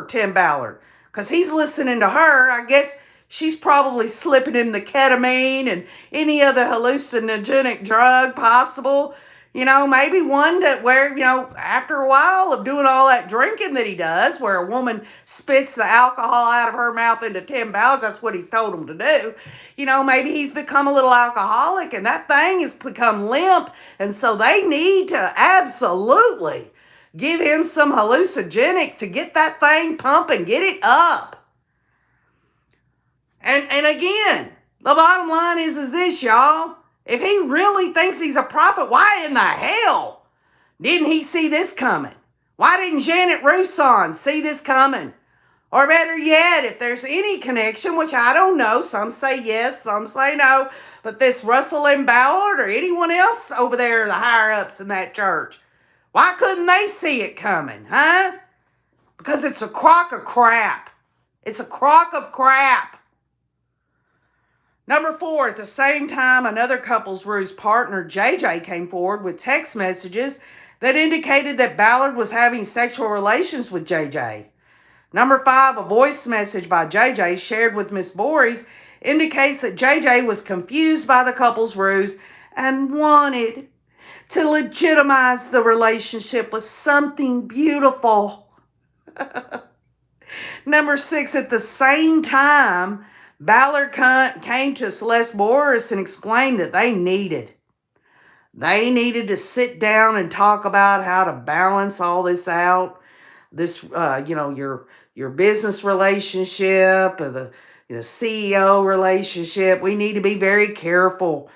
Tim Ballard because he's listening to her. I guess she's probably slipping him the ketamine and any other hallucinogenic drug possible. Maybe one where, after a while of doing all that drinking that he does, where a woman spits the alcohol out of her mouth into Tim Ballard, that's what he's told him to do. Maybe he's become a little alcoholic and that thing has become limp. And so they need to absolutely give him some hallucinogenic to get that thing pumping, get it up. And again, the bottom line is this, y'all. If he really thinks he's a prophet, why in the hell didn't he see this coming? Why didn't Janet Rousson see this coming? Or better yet, if there's any connection, which I don't know, some say yes, some say no, but this Russell M. Ballard or anyone else over there, the higher-ups in that church, why couldn't they see it coming, huh? Because it's a crock of crap. It's a crock of crap. Number 4, at the same time, another couple's ruse partner, JJ, came forward with text messages that indicated that Ballard was having sexual relations with JJ. Number 5, a voice message by JJ shared with Miss Boris indicates that JJ was confused by the couple's ruse and wanted to legitimize the relationship with something beautiful. Number 6, at the same time, Ballard came to Celeste Boris and explained that they needed to sit down and talk about how to balance all this out. This, your business relationship, or the CEO relationship. We need to be very careful.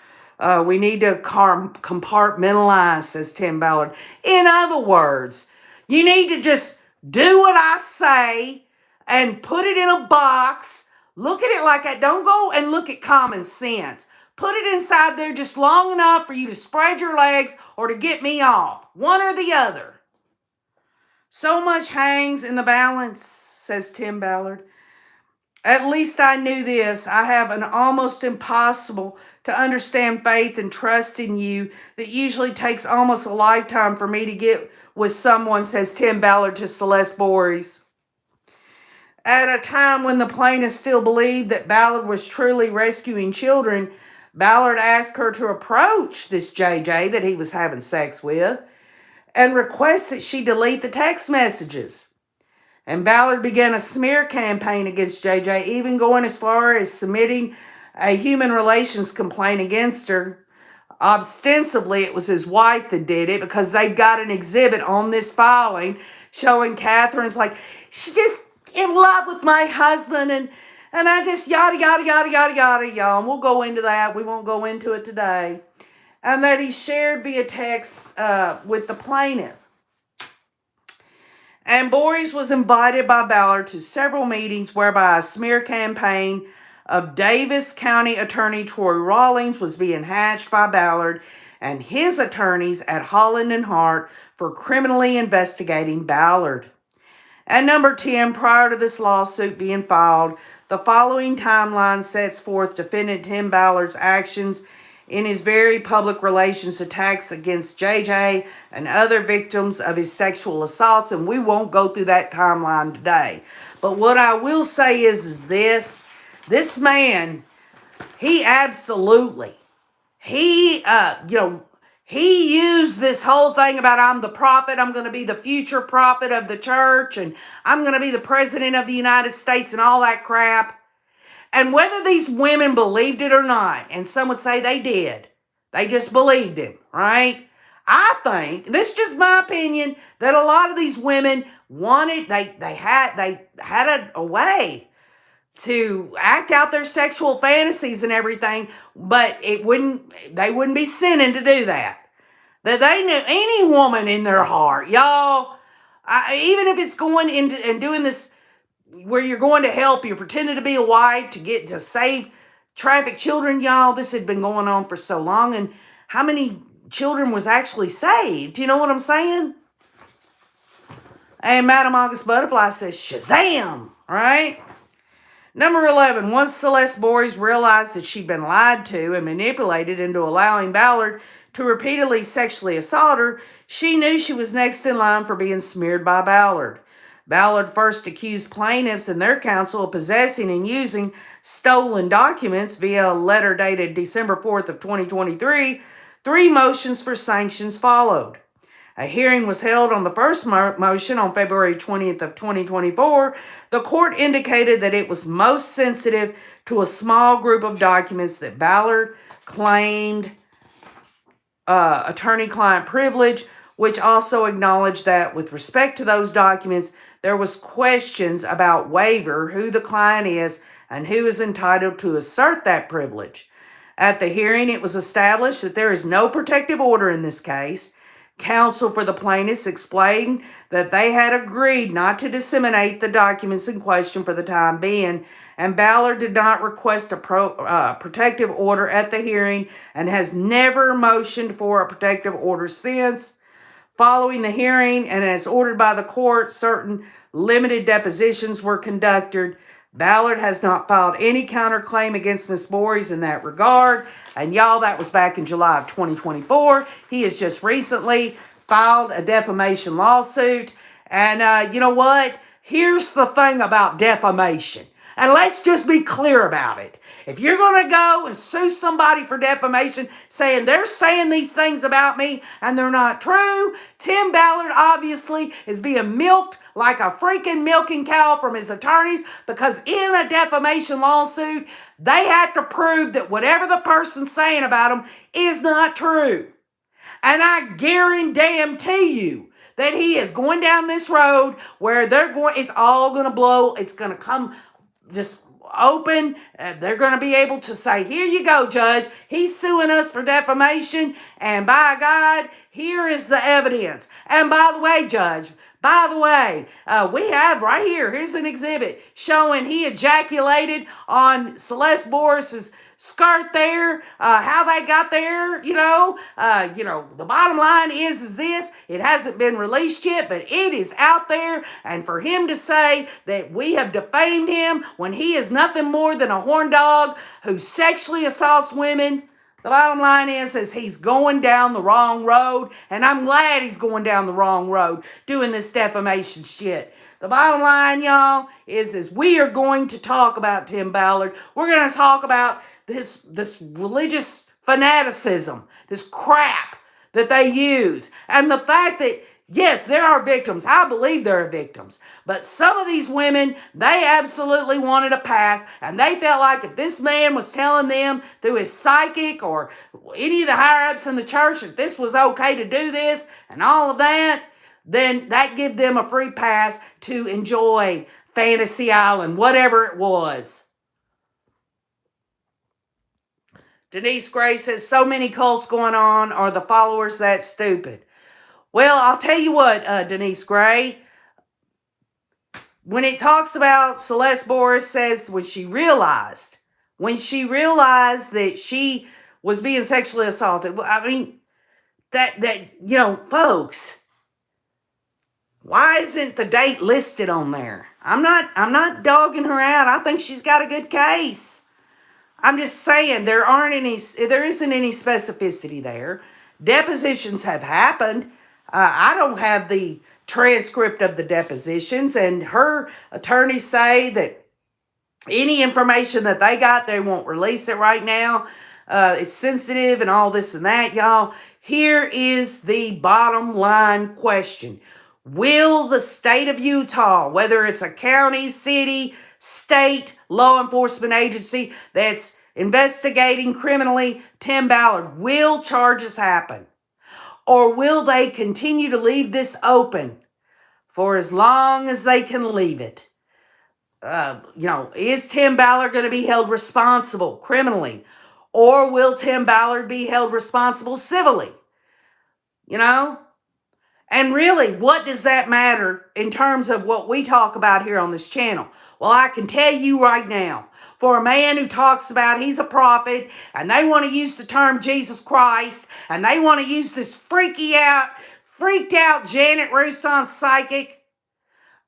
We need to compartmentalize, says Tim Ballard. In other words, you need to just do what I say and put it in a box. Look at it like that. Don't go and look at common sense. Put it inside there just long enough for you to spread your legs or to get me off. One or the other. So much hangs in the balance, says Tim Ballard. At least I knew this. I have an almost impossible to understand faith and trust in you that usually takes almost a lifetime for me to get with someone, says Tim Ballard to Celeste Boris. At a time when the plaintiff still believed that Ballard was truly rescuing children, Ballard asked her to approach this JJ that he was having sex with and request that she delete the text messages. And Ballard began a smear campaign against JJ, even going as far as submitting a human relations complaint against her. Ostensibly, it was his wife that did it because they've got an exhibit on this filing showing Catherine's like, she's just in love with my husband and I just yada, yada, yada, yada, yada, y'all. And we'll go into that. We won't go into it today. And that he shared via text with the plaintiff. And Boris was invited by Ballard to several meetings whereby a smear campaign of Davis County Attorney Troy Rawlings was being hatched by Ballard and his attorneys at Holland and Hart for criminally investigating Ballard. At number 10, prior to this lawsuit being filed, the following timeline sets forth defendant Tim Ballard's actions in his very public relations attacks against JJ and other victims of his sexual assaults, and we won't go through that timeline today. But what I will say is this man, he absolutely, he used this whole thing about I'm the prophet, I'm going to be the future prophet of the church, and I'm going to be the president of the United States and all that crap. And whether these women believed it or not, and some would say they did, they just believed him, right? I think, this is just my opinion, that a lot of these women wanted, they had a way to act out their sexual fantasies and everything, but they wouldn't be sinning to do that. That they knew any woman in their heart, y'all, even if it's going into and doing this where you're going to help, you're pretending to be a wife to save trafficked children, y'all. This had been going on for so long, and how many children was actually saved? You know what I'm saying? And Madam August Butterfly says, Shazam! Right? Number 11, once Celeste Boris realized that she'd been lied to and manipulated into allowing Ballard to repeatedly sexually assault her, she knew she was next in line for being smeared by Ballard. Ballard first accused plaintiffs and their counsel of possessing and using stolen documents via a letter dated December 4th of 2023. 3 motions for sanctions followed. A hearing was held on the first motion on February 20th of 2024. The court indicated that it was most sensitive to a small group of documents that Ballard claimed attorney-client privilege, which also acknowledged that with respect to those documents, there was questions about waiver, who the client is, and who is entitled to assert that privilege. At the hearing, it was established that there is no protective order in this case. Counsel for the plaintiffs explained that they had agreed not to disseminate the documents in question for the time being, and Ballard did not request a protective order at the hearing and has never motioned for a protective order since. Following the hearing, and as ordered by the court, certain limited depositions were conducted. Ballard has not filed any counterclaim against Ms. Boris in that regard. And y'all, that was back in July of 2024. He has just recently filed a defamation lawsuit. And you know what? Here's the thing about defamation. And let's just be clear about it. If you're going to go and sue somebody for defamation, saying they're saying these things about me and they're not true, Tim Ballard obviously is being milked like a freaking milking cow from his attorneys, because in a defamation lawsuit, they have to prove that whatever the person's saying about them is not true. And I guarantee you that he is going down this road where it's all going to blow. It's going to come just open. They're going to be able to say, here you go, Judge. He's suing us for defamation. And by God, here is the evidence. And by the way, Judge, we have right here, here's an exhibit showing he ejaculated on Celeste Boris's skirt there, how they got there, the bottom line is this, it hasn't been released yet, but it is out there, and for him to say that we have defamed him when he is nothing more than a horn dog who sexually assaults women, the bottom line is he's going down the wrong road, and I'm glad he's going down the wrong road doing this defamation shit. The bottom line, y'all, is we are going to talk about Tim Ballard. We're going to talk about this religious fanaticism, this crap that they use, and the fact that, yes, there are victims. I believe there are victims. But some of these women, they absolutely wanted a pass, and they felt like if this man was telling them through his psychic or any of the higher-ups in the church that this was okay to do this and all of that, then that gave them a free pass to enjoy Fantasy Island, whatever it was. Denise Gray says, so many cults going on. Are the followers that stupid? Well, I'll tell you what, Denise Gray. When it talks about Celeste Boris says when she realized that she was being sexually assaulted. Well, I mean, folks, why isn't the date listed on there? I'm not dogging her out. I think she's got a good case. I'm just saying there isn't any specificity there. Depositions have happened. I don't have the transcript of the depositions, and her attorneys say that any information that they got, they won't release it right now. It's sensitive and all this and that, y'all. Here is the bottom line question. Will the state of Utah, whether it's a county, city, state, law enforcement agency that's investigating criminally Tim Ballard, will charges happen? Or will they continue to leave this open for as long as they can leave it? Is Tim Ballard going to be held responsible criminally? Or will Tim Ballard be held responsible civilly? And really, what does that matter in terms of what we talk about here on this channel? Well, I can tell you right now, for a man who talks about he's a prophet, and they want to use the term Jesus Christ, and they want to use this freaked out Janet Rousson psychic,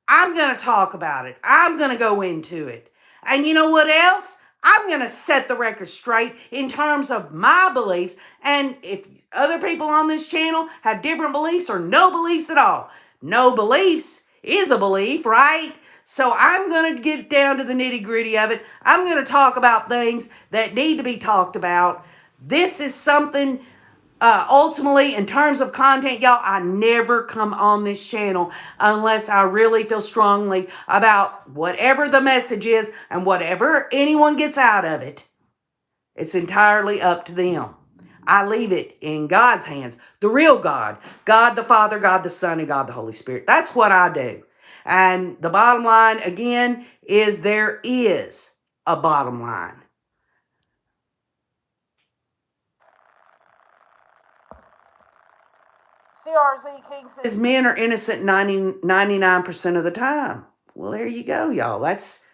I'm going to talk about it. I'm going to go into it. And you know what else? I'm going to set the record straight in terms of my beliefs, and if other people on this channel have different beliefs or no beliefs at all, no beliefs is a belief, right? So I'm going to get down to the nitty-gritty of it. I'm going to talk about things that need to be talked about. This is something, ultimately, in terms of content, y'all, I never come on this channel unless I really feel strongly about whatever the message is, and whatever anyone gets out of it, it's entirely up to them. I leave it in God's hands, the real God, God the Father, God the Son, and God the Holy Spirit. That's what I do. And the bottom line, again, is there is a bottom line. CRZ King says men are innocent 99% of the time. Well, there you go, y'all. That's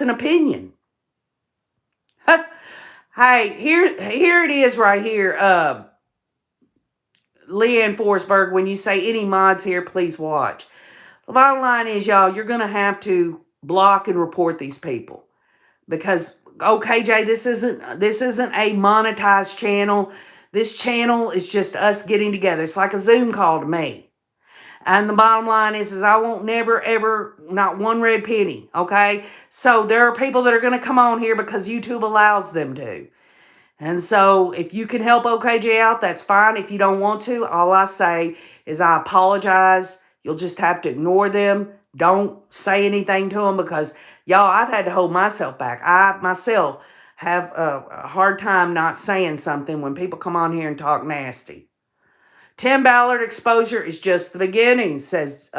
an opinion. Hey, here it is right here. Leanne Forsberg, when you say any mods here, please watch. The bottom line is, y'all, you're going to have to block and report these people. Because, okay, Jay, this isn't a monetized channel. This channel is just us getting together. It's like a Zoom call to me. And the bottom line is I won't never, ever, not one red penny, okay? So there are people that are going to come on here because YouTube allows them to. And so if you can help OKJ out, that's fine. If you don't want to, all I say is I apologize. You'll just have to ignore them. Don't say anything to them because, y'all, I've had to hold myself back. I myself have a hard time not saying something when people come on here and talk nasty. Tim Ballard exposure is just the beginning, says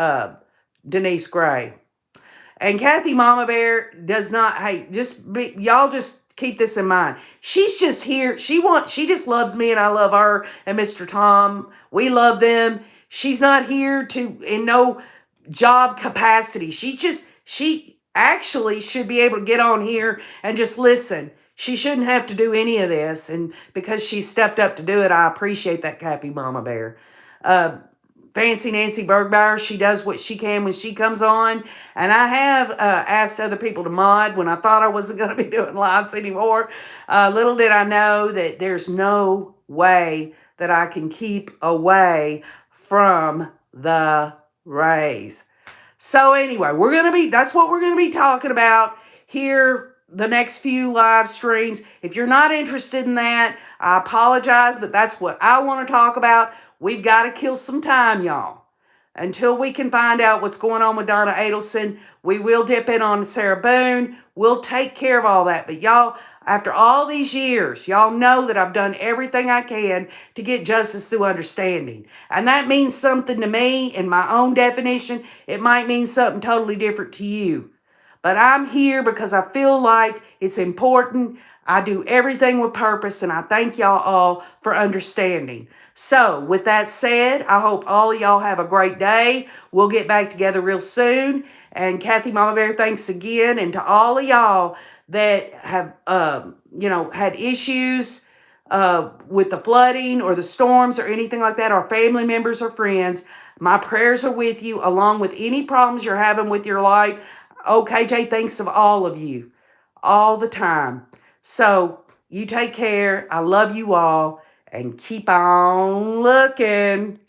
Denise Gray. And Kathy Mama Bear does not, hey, y'all just keep this in mind. She's just here. She just loves me and I love her and Mr. Tom. We love them. She's not here in no job capacity. She actually should be able to get on here and just listen. She shouldn't have to do any of this. And because she stepped up to do it, I appreciate that, Kathy Mama Bear. Fancy Nancy Bergbauer, she does what she can when she comes on. And I have asked other people to mod when I thought I wasn't going to be doing lives anymore. Little did I know that there's no way that I can keep away from the Rays. So anyway, that's what we're going to be talking about here the next few live streams. If you're not interested in that, I apologize, but that's what I want to talk about. We've got to kill some time, y'all. Until we can find out what's going on with Donna Adelson, we will dip in on Sarah Boone. We'll take care of all that. But y'all, after all these years, y'all know that I've done everything I can to get justice through understanding. And that means something to me in my own definition. It might mean something totally different to you. But I'm here because I feel like it's important. I do everything with purpose, and I thank y'all all for understanding. So, with that said, I hope all of y'all have a great day. We'll get back together real soon. And Kathy Mama Bear, thanks again. And to all of y'all that have, had issues with the flooding or the storms or anything like that, or family members or friends, my prayers are with you, along with any problems you're having with your life. OKJ thinks of all of you all the time. So, you take care. I love you all. And keep on looking.